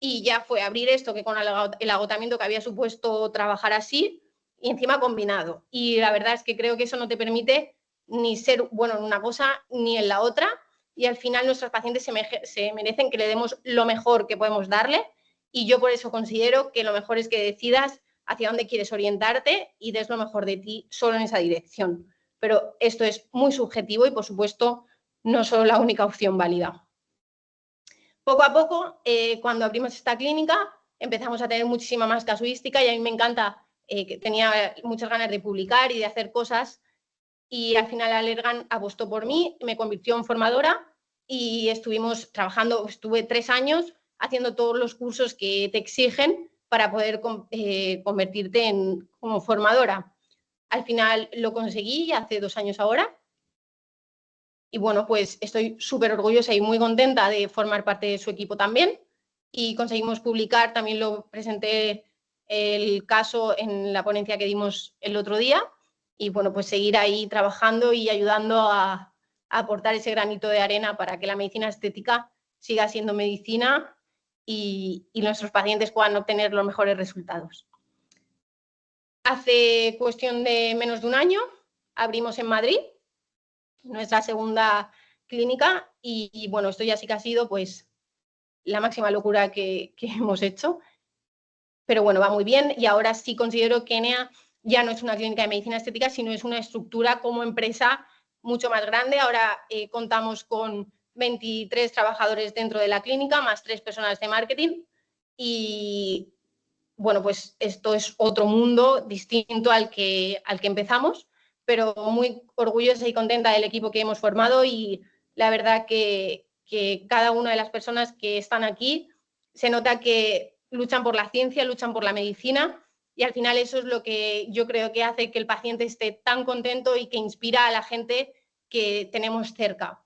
y ya fue abrir esto, que con el agotamiento que había supuesto trabajar así, y encima combinado. Y la verdad es que creo que eso no te permite ni ser bueno en una cosa ni en la otra, y al final nuestros pacientes se merecen que le demos lo mejor que podemos darle, y yo por eso considero que lo mejor es que decidas hacia dónde quieres orientarte y des lo mejor de ti solo en esa dirección. Pero esto es muy subjetivo y, por supuesto, no solo la única opción válida. Poco a poco, cuando abrimos esta clínica, empezamos a tener muchísima más casuística y a mí me encanta, que tenía muchas ganas de publicar y de hacer cosas, y al final Allergan apostó por mí, me convirtió en formadora y estuvimos trabajando, estuve 3 años haciendo todos los cursos que te exigen para poder convertirte como formadora. Al final lo conseguí hace 2 años ahora. Y bueno, pues estoy súper orgullosa y muy contenta de formar parte de su equipo también. Y conseguimos publicar, también lo presenté el caso en la ponencia que dimos el otro día. Y bueno, pues seguir ahí trabajando y ayudando a aportar ese granito de arena para que la medicina estética siga siendo medicina y nuestros pacientes puedan obtener los mejores resultados. Hace cuestión de menos de un año abrimos en Madrid nuestra segunda clínica y bueno, esto ya sí que ha sido pues la máxima locura que hemos hecho, pero bueno, va muy bien y ahora sí considero que ENEA ya no es una clínica de medicina estética, sino es una estructura como empresa mucho más grande. Ahora contamos con 23 trabajadores dentro de la clínica, más 3 personas de marketing y bueno, pues esto es otro mundo distinto al que empezamos, pero muy orgullosa y contenta del equipo que hemos formado y la verdad que cada una de las personas que están aquí se nota que luchan por la ciencia, luchan por la medicina y al final eso es lo que yo creo que hace que el paciente esté tan contento y que inspira a la gente que tenemos cerca.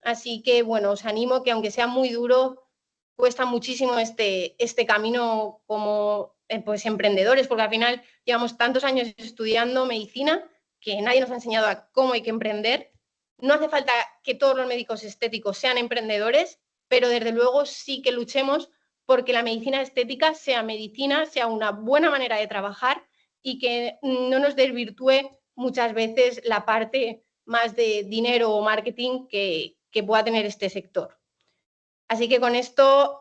Así que bueno, os animo que aunque sea muy duro, cuesta muchísimo este camino como pues, emprendedores, porque al final llevamos tantos años estudiando medicina que nadie nos ha enseñado a cómo hay que emprender. No hace falta que todos los médicos estéticos sean emprendedores, pero desde luego sí que luchemos porque la medicina estética sea medicina, sea una buena manera de trabajar y que no nos desvirtúe muchas veces la parte más de dinero o marketing que pueda tener este sector. Así que con esto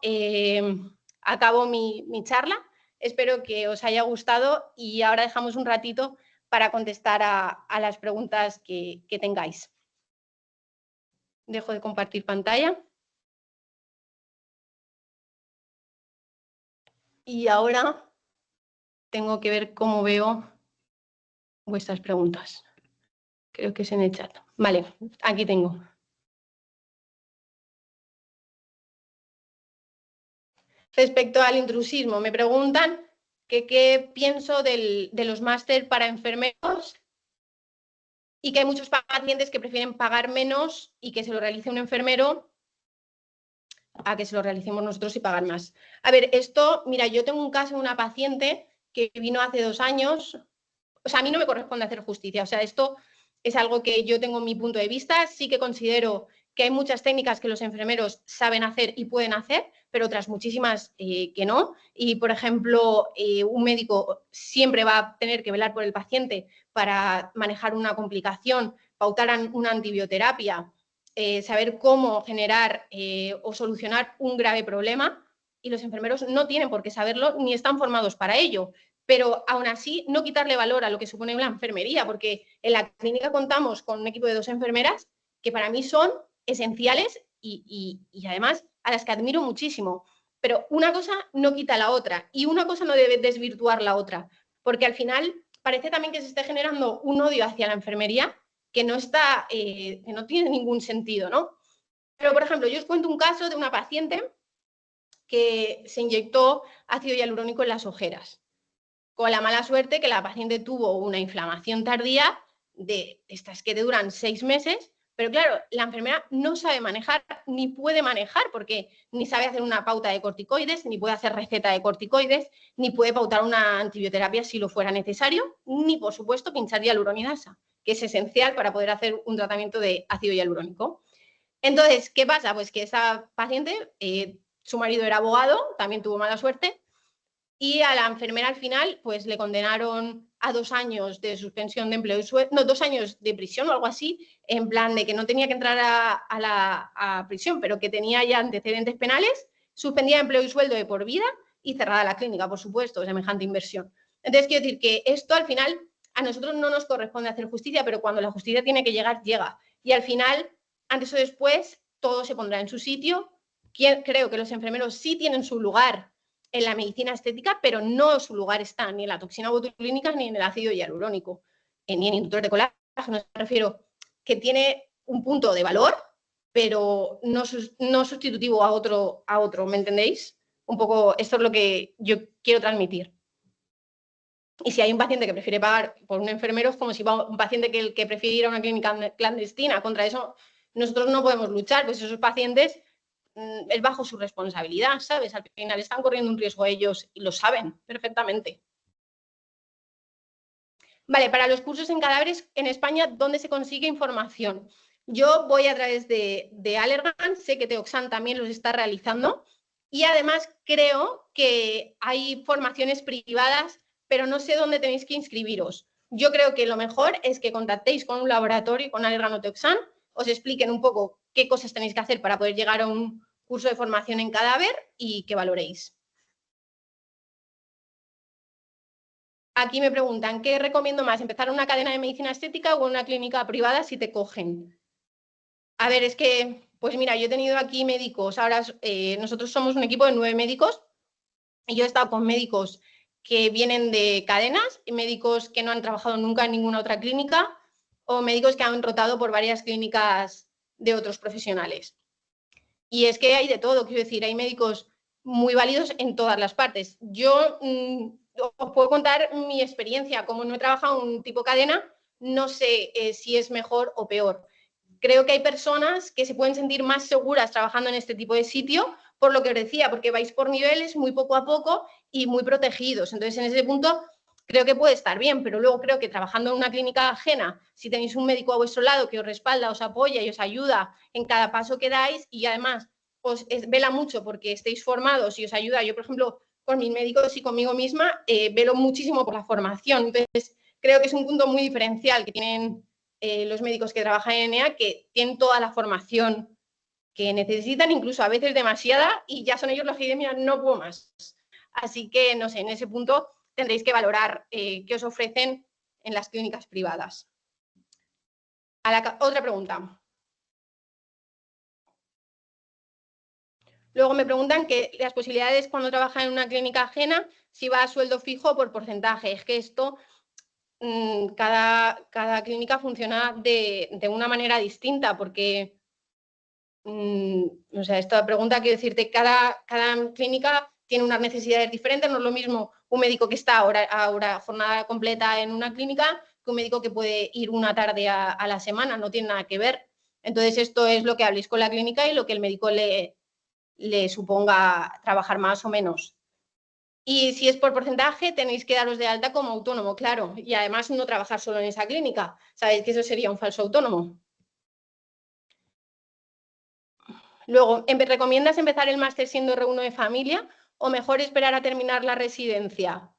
acabo mi charla. Espero que os haya gustado y ahora dejamos un ratito para contestar a las preguntas que tengáis. Dejo de compartir pantalla. Y ahora tengo que ver cómo veo vuestras preguntas. Creo que es en el chat. Vale, aquí tengo. Respecto al intrusismo, me preguntan que qué pienso de los máster para enfermeros y que hay muchos pacientes que prefieren pagar menos y que se lo realice un enfermero a que se lo realicemos nosotros y pagar más. A ver, esto, mira, yo tengo un caso de una paciente que vino hace 2 años, o sea, a mí no me corresponde hacer justicia, o sea, esto es algo que yo tengo en mi punto de vista, sí que considero que hay muchas técnicas que los enfermeros saben hacer y pueden hacer, pero otras muchísimas que no. Y, por ejemplo, un médico siempre va a tener que velar por el paciente para manejar una complicación, pautar una antibioterapia, saber cómo generar o solucionar un grave problema, y los enfermeros no tienen por qué saberlo ni están formados para ello. Pero aún así, no quitarle valor a lo que supone la enfermería, porque en la clínica contamos con un equipo de 2 enfermeras que para mí son esenciales y además a las que admiro muchísimo. Pero una cosa no quita la otra y una cosa no debe desvirtuar la otra, porque al final parece también que se esté generando un odio hacia la enfermería que no está, que no tiene ningún sentido, ¿no? Pero, por ejemplo, yo os cuento un caso de una paciente que se inyectó ácido hialurónico en las ojeras, con la mala suerte que la paciente tuvo una inflamación tardía de estas que te duran 6 meses, pero claro, la enfermera no sabe manejar ni puede manejar porque ni sabe hacer una pauta de corticoides, ni puede hacer receta de corticoides, ni puede pautar una antibioterapia si lo fuera necesario, ni por supuesto pinchar hialuronidasa, que es esencial para poder hacer un tratamiento de ácido hialurónico. Entonces, ¿qué pasa? Pues que esa paciente su marido era abogado, también tuvo mala suerte, y a la enfermera al final pues le condenaron a 2 años de suspensión de empleo y sueldo, no, 2 años de prisión o algo así, en plan de que no tenía que entrar a prisión, pero que tenía ya antecedentes penales, suspendía empleo y sueldo de por vida y cerrada la clínica, por supuesto, semejante inversión. Entonces, quiero decir que esto al final a nosotros no nos corresponde hacer justicia, pero cuando la justicia tiene que llegar, llega. Y al final, antes o después, todo se pondrá en su sitio. Creo que los enfermeros sí tienen su lugar en la medicina estética, pero no su lugar está ni en la toxina botulínica ni en el ácido hialurónico, ni en inductores de colágeno. Me refiero que tiene un punto de valor, pero no sustitutivo a otro, ¿me entendéis? Un poco esto es lo que yo quiero transmitir. Y si hay un paciente que prefiere pagar por un enfermero, es como si va un paciente que prefiere ir a una clínica clandestina. Contra eso nosotros no podemos luchar, pues esos pacientes es bajo su responsabilidad, ¿sabes? Al final están corriendo un riesgo ellos y lo saben perfectamente. Vale, para los cursos en cadáveres en España, ¿dónde se consigue información? Yo voy a través de Allergan, sé que Teoxan también los está realizando y además creo que hay formaciones privadas, pero no sé dónde tenéis que inscribiros. Yo creo que lo mejor es que contactéis con un laboratorio, con Allergan o Teoxan, os expliquen un poco qué cosas tenéis que hacer para poder llegar a un curso de formación en cadáver y que valoréis. Aquí me preguntan, ¿qué recomiendo más? ¿Empezar una cadena de medicina estética o una clínica privada si te cogen? A ver, es que, pues mira, yo he tenido aquí médicos, ahora nosotros somos un equipo de 9 médicos y yo he estado con médicos que vienen de cadenas, médicos que no han trabajado nunca en ninguna otra clínica o médicos que han rotado por varias clínicas de otros profesionales. Y es que hay de todo, quiero decir, hay médicos muy válidos en todas las partes. Yo os puedo contar mi experiencia, como no he trabajado en un tipo cadena, no sé si es mejor o peor. Creo que hay personas que se pueden sentir más seguras trabajando en este tipo de sitio, por lo que os decía, porque vais por niveles muy poco a poco y muy protegidos. Entonces, en ese punto, creo que puede estar bien, pero luego creo que trabajando en una clínica ajena, si tenéis un médico a vuestro lado que os respalda, os apoya y os ayuda en cada paso que dais y además os vela mucho porque estéis formados y os ayuda. Yo, por ejemplo, con mis médicos y conmigo misma, velo muchísimo por la formación. Entonces, creo que es un punto muy diferencial que tienen los médicos que trabajan en ENEA, que tienen toda la formación que necesitan, incluso a veces demasiada, y ya son ellos los que dicen, mira, no puedo más. Así que, no sé, en ese punto tendréis que valorar qué os ofrecen en las clínicas privadas. Otra pregunta. Luego me preguntan que las posibilidades cuando trabajan en una clínica ajena, si va a sueldo fijo o por porcentaje. Es que esto, cada clínica funciona de una manera distinta, porque, o sea, esta pregunta, quiero decirte, cada clínica tiene unas necesidades diferentes. No es lo mismo un médico que está ahora jornada completa en una clínica que un médico que puede ir una tarde a la semana, no tiene nada que ver. Entonces, esto es lo que habléis con la clínica y lo que el médico le suponga trabajar más o menos. Y si es por porcentaje, tenéis que daros de alta como autónomo, claro. Y además no trabajar solo en esa clínica. Sabéis que eso sería un falso autónomo. Luego, ¿recomiendas empezar el máster siendo R1 de familia o mejor esperar a terminar la residencia?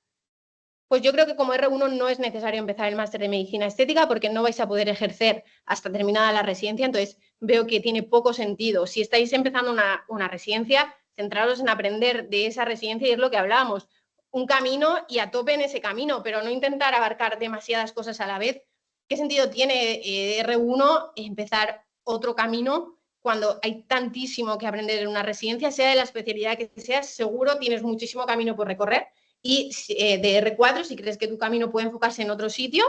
Pues yo creo que como R1 no es necesario empezar el máster de medicina estética porque no vais a poder ejercer hasta terminada la residencia, entonces veo que tiene poco sentido. Si estáis empezando una residencia, centraros en aprender de esa residencia y es lo que hablábamos, un camino y a tope en ese camino, pero no intentar abarcar demasiadas cosas a la vez. ¿Qué sentido tiene R1 empezar otro camino cuando hay tantísimo que aprender en una residencia, sea de la especialidad que sea? Seguro tienes muchísimo camino por recorrer. Y de R4, si crees que tu camino puede enfocarse en otro sitio,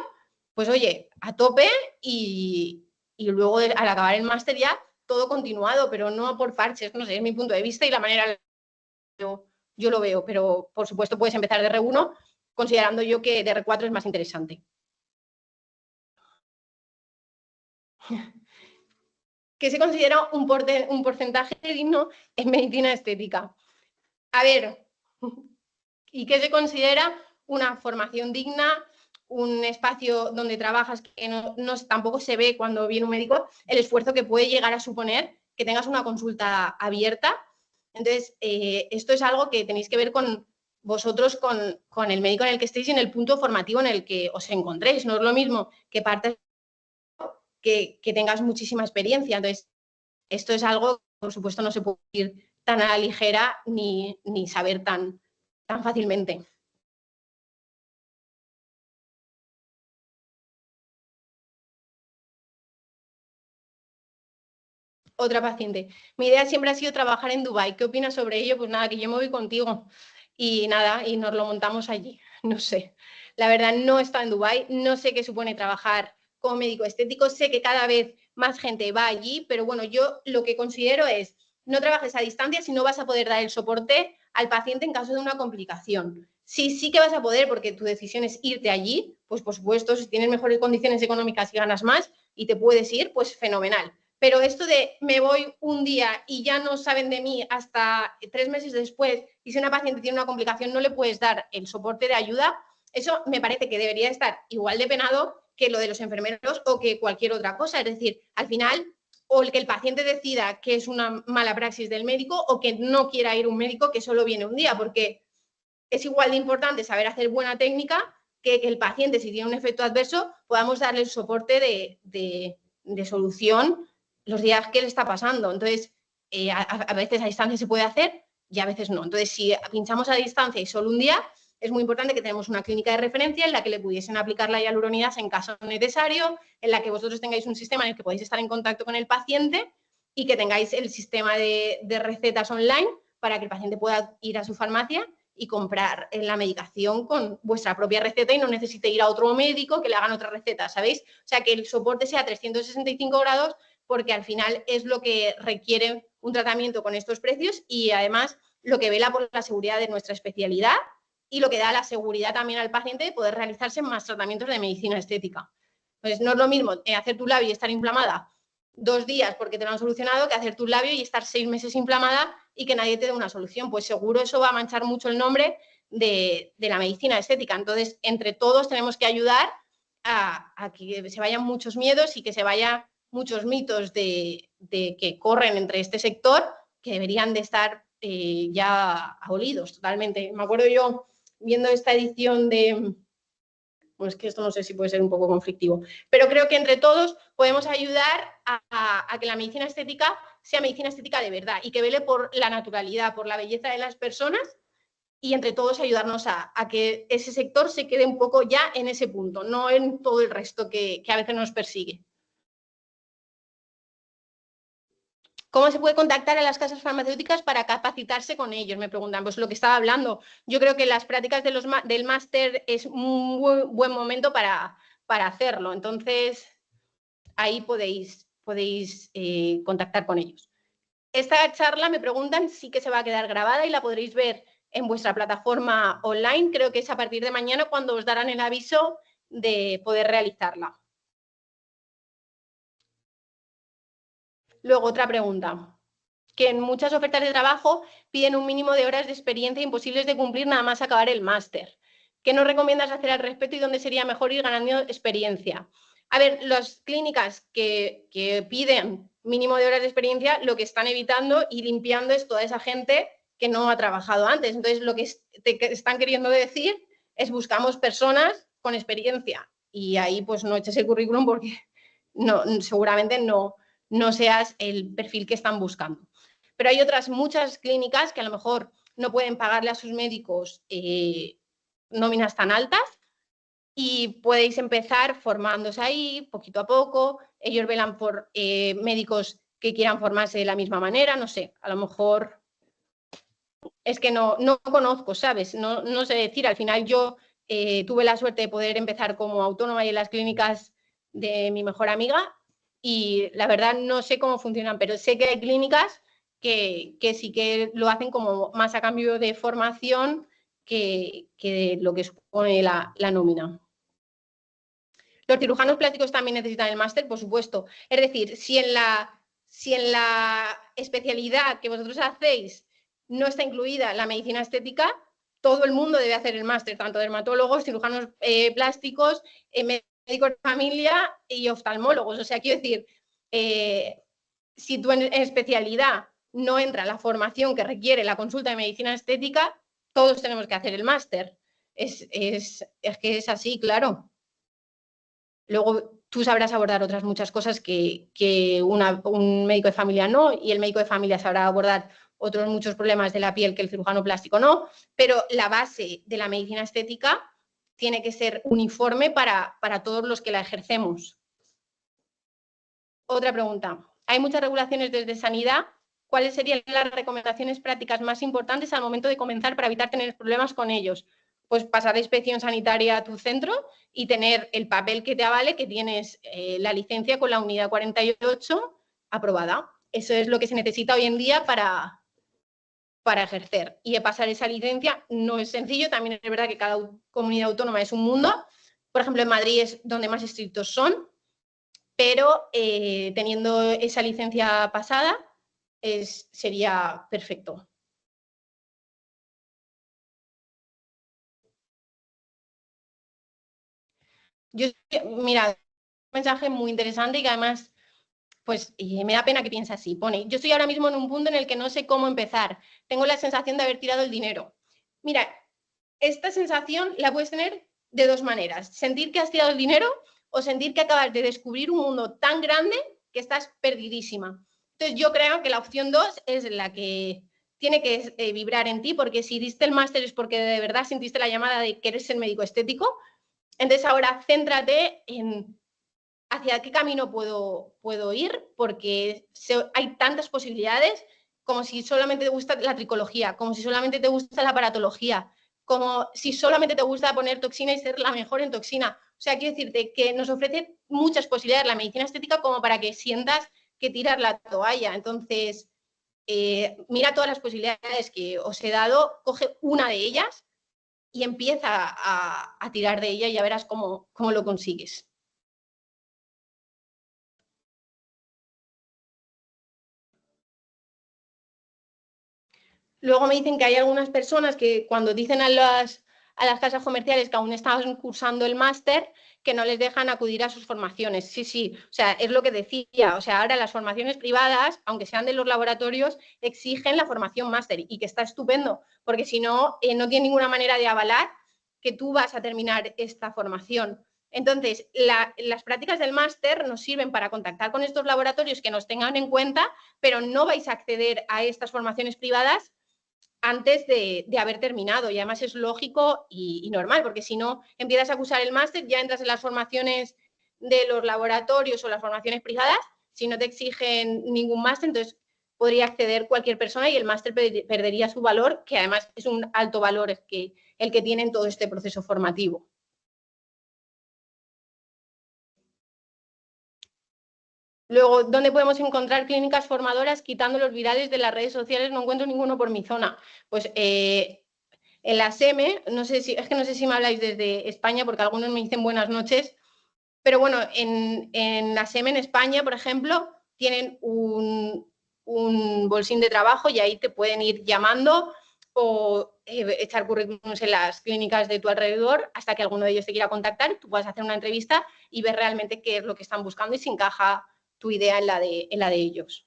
pues oye, a tope y luego al acabar el máster ya todo continuado, pero no por parches, no sé, es mi punto de vista y la manera yo lo veo, pero por supuesto puedes empezar de R1 considerando yo que de R4 es más interesante. ¿Qué se considera un porcentaje digno en medicina estética? A ver, ¿y qué se considera una formación digna, un espacio donde trabajas que tampoco se ve cuando viene un médico, el esfuerzo que puede llegar a suponer que tengas una consulta abierta Entonces, esto es algo que tenéis que ver con vosotros, con el médico en el que estéis y en el punto formativo en el que os encontréis. No es lo mismo que partas que tengas muchísima experiencia. Entonces, esto es algo que, por supuesto, no se puede ir tan a la ligera ni saber tan fácilmente. Otra paciente. Mi idea siempre ha sido trabajar en Dubái. ¿Qué opinas sobre ello? Pues nada, que yo me voy contigo y nada, y nos lo montamos allí. No sé. La verdad, no he estado en Dubái, no sé qué supone trabajar como médico estético, sé que cada vez más gente va allí, pero bueno, yo lo que considero es no trabajes a distancia si no vas a poder dar el soporte al paciente en caso de una complicación. Sí, sí que vas a poder, porque tu decisión es irte allí, pues por supuesto, si tienes mejores condiciones económicas y ganas más y te puedes ir, pues fenomenal. Pero esto de me voy un día y ya no saben de mí hasta 3 meses después, y si una paciente tiene una complicación no le puedes dar el soporte de ayuda, eso me parece que debería estar igual de penado que lo de los enfermeros o que cualquier otra cosa. Es decir, al final, o el que el paciente decida que es una mala praxis del médico o que no quiera ir un médico que solo viene un día, porque es igual de importante saber hacer buena técnica que el paciente, si tiene un efecto adverso, podamos darle el soporte de solución los días que le está pasando. Entonces, a veces a distancia se puede hacer y a veces no. Entonces, si pinchamos a distancia y solo un día, es muy importante que tenemos una clínica de referencia en la que le pudiesen aplicar la hialuronidasa en caso necesario, en la que vosotros tengáis un sistema en el que podéis estar en contacto con el paciente y que tengáis el sistema de recetas online para que el paciente pueda ir a su farmacia y comprar la medicación con vuestra propia receta y no necesite ir a otro médico que le hagan otra receta, ¿sabéis? O sea, que el soporte sea 365 grados porque al final es lo que requiere un tratamiento con estos precios y además lo que vela por la seguridad de nuestra especialidad y lo que da la seguridad también al paciente de poder realizarse más tratamientos de medicina estética. Entonces, no es lo mismo hacer tu labio y estar inflamada 2 días porque te lo han solucionado que hacer tu labio y estar 6 meses inflamada y que nadie te dé una solución. Pues seguro eso va a manchar mucho el nombre de la medicina estética. Entonces, entre todos tenemos que ayudar a que se vayan muchos miedos y que se vayan muchos mitos de que corren entre este sector que deberían de estar ya abolidos totalmente. Me acuerdo yo viendo esta edición de... Pues que esto no sé si puede ser un poco conflictivo, pero creo que entre todos podemos ayudar a que la medicina estética sea medicina estética de verdad y que vele por la naturalidad, por la belleza de las personas y entre todos ayudarnos a que ese sector se quede un poco ya en ese punto, no en todo el resto que a veces nos persigue. ¿Cómo se puede contactar a las casas farmacéuticas para capacitarse con ellos? Me preguntan, pues lo que estaba hablando. Yo creo que las prácticas del máster es un muy buen momento para hacerlo. Entonces, ahí podéis contactar con ellos. Esta charla, me preguntan, sí que se va a quedar grabada y la podréis ver en vuestra plataforma online. Creo que es a partir de mañana cuando os darán el aviso de poder realizarla. Luego, otra pregunta. Que en muchas ofertas de trabajo piden un mínimo de horas de experiencia imposibles de cumplir nada más acabar el máster. ¿Qué nos recomiendas hacer al respecto y dónde sería mejor ir ganando experiencia? A ver, las clínicas que piden mínimo de horas de experiencia lo que están evitando y limpiando es toda esa gente que no ha trabajado antes. Entonces, lo que te están queriendo decir es buscamos personas con experiencia y ahí pues no eches el currículum porque no, seguramente no seas el perfil que están buscando. Pero hay otras muchas clínicas que a lo mejor no pueden pagarle a sus médicos nóminas tan altas y podéis empezar formándose ahí poquito a poco. Ellos velan por médicos que quieran formarse de la misma manera, no sé, a lo mejor es que no conozco, ¿sabes? No sé decir, al final yo tuve la suerte de poder empezar como autónoma y en las clínicas de mi mejor amiga y la verdad no sé cómo funcionan, pero sé que hay clínicas que sí que lo hacen como más a cambio de formación que lo que supone la nómina. Los cirujanos plásticos también necesitan el máster, por supuesto. Es decir, si en la especialidad que vosotros hacéis no está incluida la medicina estética, todo el mundo debe hacer el máster, tanto dermatólogos, cirujanos plásticos, médicos de familia y oftalmólogos. O sea, quiero decir, si tú en especialidad no entra la formación que requiere la consulta de medicina estética, todos tenemos que hacer el máster. Es que es así, claro. Luego tú sabrás abordar otras muchas cosas que un médico de familia no, y el médico de familia sabrá abordar otros muchos problemas de la piel que el cirujano plástico no, pero la base de la medicina estética tiene que ser uniforme para todos los que la ejercemos. Otra pregunta. Hay muchas regulaciones desde sanidad. ¿Cuáles serían las recomendaciones prácticas más importantes al momento de comenzar para evitar tener problemas con ellos? Pues pasar la inspección sanitaria a tu centro y tener el papel que te avale que tienes la licencia con la unidad 48 aprobada. Eso es lo que se necesita hoy en día para ejercer. Y pasar esa licencia no es sencillo, también es verdad que cada comunidad autónoma es un mundo. Por ejemplo, en Madrid es donde más estrictos son, pero teniendo esa licencia pasada sería perfecto. Mira, un mensaje muy interesante y que además pues me da pena que piense así. Pone, yo estoy ahora mismo en un punto en el que no sé cómo empezar. Tengo la sensación de haber tirado el dinero. Mira, esta sensación la puedes tener de dos maneras. Sentir que has tirado el dinero o sentir que acabas de descubrir un mundo tan grande que estás perdidísima. Entonces yo creo que la opción 2 es la que tiene que vibrar en ti, porque si diste el máster es porque de verdad sentiste la llamada de querer ser médico estético. Entonces ahora céntrate en hacia qué camino puedo ir, porque hay tantas posibilidades, como si solamente te gusta la tricología, como si solamente te gusta la aparatología, como si solamente te gusta poner toxina y ser la mejor en toxina. O sea, quiero decirte que nos ofrece muchas posibilidades la medicina estética como para que sientas que tirar la toalla. Entonces, mira todas las posibilidades que os he dado, coge una de ellas y empieza a tirar de ella y ya verás cómo lo consigues. Luego me dicen que hay algunas personas que cuando dicen a las casas comerciales que aún están cursando el máster, que no les dejan acudir a sus formaciones. Sí, sí, o sea, es lo que decía. O sea, ahora las formaciones privadas, aunque sean de los laboratorios, exigen la formación máster y que está estupendo, porque si no, no tiene ninguna manera de avalar que tú vas a terminar esta formación. Entonces, las prácticas del máster nos sirven para contactar con estos laboratorios que nos tengan en cuenta, pero no vais a acceder a estas formaciones privadas antes de haber terminado, y además es lógico y normal, porque si no empiezas a cursar el máster, ya entras en las formaciones de los laboratorios o las formaciones privadas, si no te exigen ningún máster, entonces podría acceder cualquier persona y el máster perdería su valor, que además es un alto valor el que tiene en todo este proceso formativo. Luego, ¿dónde podemos encontrar clínicas formadoras? Quitando los virales de las redes sociales, no encuentro ninguno por mi zona. Pues en la SEME, no sé si me habláis desde España, porque algunos me dicen buenas noches, pero bueno, en la SEME en España, por ejemplo, tienen un bolsín de trabajo y ahí te pueden ir llamando o echar currículums en las clínicas de tu alrededor hasta que alguno de ellos te quiera contactar, tú puedas hacer una entrevista y ver realmente qué es lo que están buscando y si encaja tu idea en la de ellos.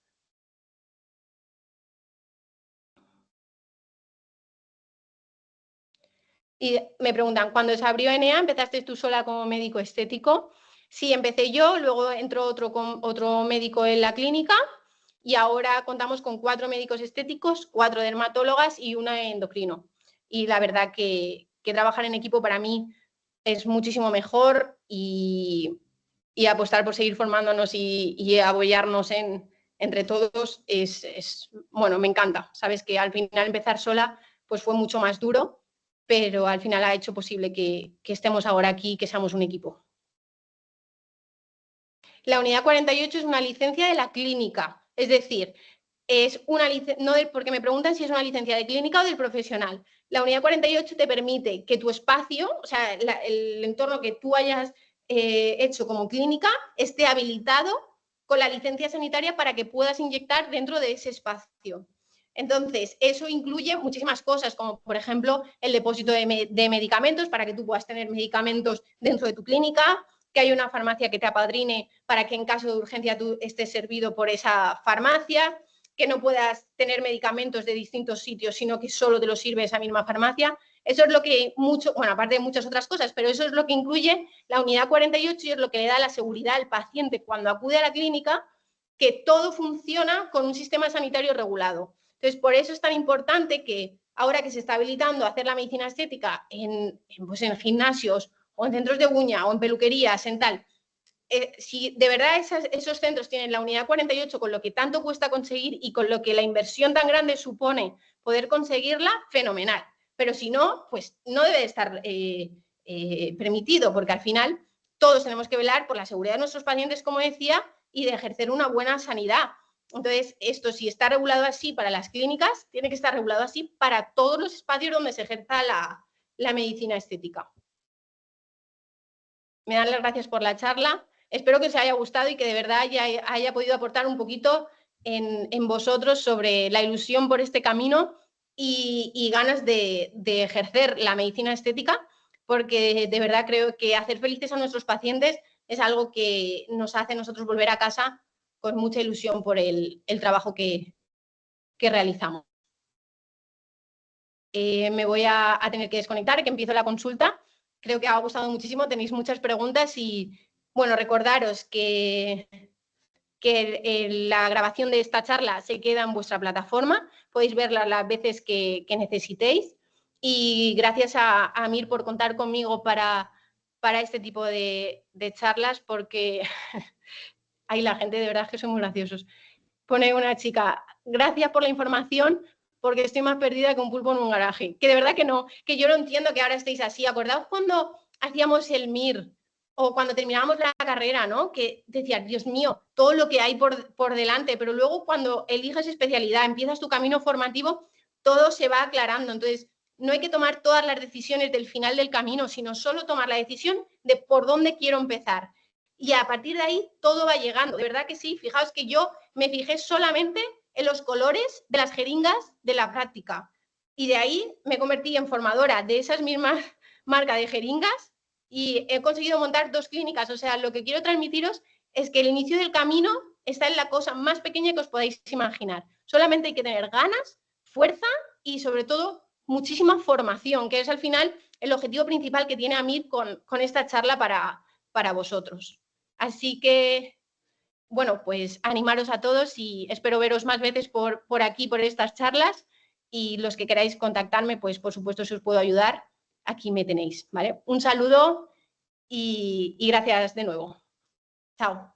Y me preguntan, ¿cuándo se abrió ENEA, empezaste tú sola como médico estético? Sí, empecé yo, luego entró otro médico en la clínica y ahora contamos con 4 médicos estéticos, 4 dermatólogas y una endocrino. Y la verdad que trabajar en equipo para mí es muchísimo mejor y apostar por seguir formándonos y apoyarnos entre todos bueno, me encanta. Sabes que al final empezar sola pues fue mucho más duro, pero al final ha hecho posible que estemos ahora aquí y que seamos un equipo. La unidad 48 es una licencia de la clínica, es decir, es una no porque me preguntan si es una licencia de clínica o del profesional. La unidad 48 te permite que tu espacio, o sea, el entorno que tú hayas hecho como clínica, esté habilitado con la licencia sanitaria para que puedas inyectar dentro de ese espacio. Entonces, eso incluye muchísimas cosas, como por ejemplo el depósito de medicamentos para que tú puedas tener medicamentos dentro de tu clínica, que haya una farmacia que te apadrine para que en caso de urgencia tú estés servido por esa farmacia, que no puedas tener medicamentos de distintos sitios, sino que solo te los sirve esa misma farmacia. Eso es lo que bueno, aparte de muchas otras cosas, pero eso es lo que incluye la unidad 48 y es lo que le da la seguridad al paciente cuando acude a la clínica, que todo funciona con un sistema sanitario regulado. Entonces, por eso es tan importante que ahora que se está habilitando hacer la medicina estética pues en gimnasios o en centros de uña o en peluquerías, en tal, si de verdad esos centros tienen la unidad 48 con lo que tanto cuesta conseguir y con lo que la inversión tan grande supone poder conseguirla, fenomenal. Pero si no, pues no debe estar permitido, porque al final todos tenemos que velar por la seguridad de nuestros pacientes, como decía, y de ejercer una buena sanidad. Entonces, esto, si está regulado así para las clínicas, tiene que estar regulado así para todos los espacios donde se ejerza la medicina estética. Me dan las gracias por la charla. Espero que os haya gustado y que de verdad haya podido aportar un poquito en vosotros sobre la ilusión por este camino y ganas de ejercer la medicina estética, porque de verdad creo que hacer felices a nuestros pacientes es algo que nos hace a nosotros volver a casa con mucha ilusión por el trabajo que realizamos. Me voy a tener que desconectar, que empiezo la consulta. Creo que os ha gustado muchísimo, tenéis muchas preguntas y, bueno, recordaros que la grabación de esta charla se queda en vuestra plataforma, podéis verla las veces que necesitéis y gracias a Amir por contar conmigo para este tipo de charlas, porque ahí la gente de verdad es que son muy graciosos. Pone una chica, gracias por la información, porque estoy más perdida que un pulpo en un garaje. Que de verdad que no, que yo no entiendo que ahora estéis así. ¿Acordaos cuando hacíamos el MIR o cuando terminábamos la carrera, ¿no? Que decías, Dios mío, todo lo que hay por delante, pero luego cuando eliges especialidad, empiezas tu camino formativo, todo se va aclarando. Entonces, no hay que tomar todas las decisiones del final del camino, sino solo tomar la decisión de por dónde quiero empezar. Y a partir de ahí todo va llegando. De verdad que sí, fijaos que yo me fijé solamente en los colores de las jeringas de la práctica. Y de ahí me convertí en formadora de esas mismas marcas de jeringas y he conseguido montar 2 clínicas. O sea, lo que quiero transmitiros es que el inicio del camino está en la cosa más pequeña que os podáis imaginar. Solamente hay que tener ganas, fuerza y sobre todo muchísima formación, que es al final el objetivo principal que tiene Amir con esta charla para vosotros. Así que, bueno, pues animaros a todos y espero veros más veces por aquí, por estas charlas, y los que queráis contactarme, pues por supuesto si os puedo ayudar, aquí me tenéis, ¿vale? Un saludo y gracias de nuevo. Chao.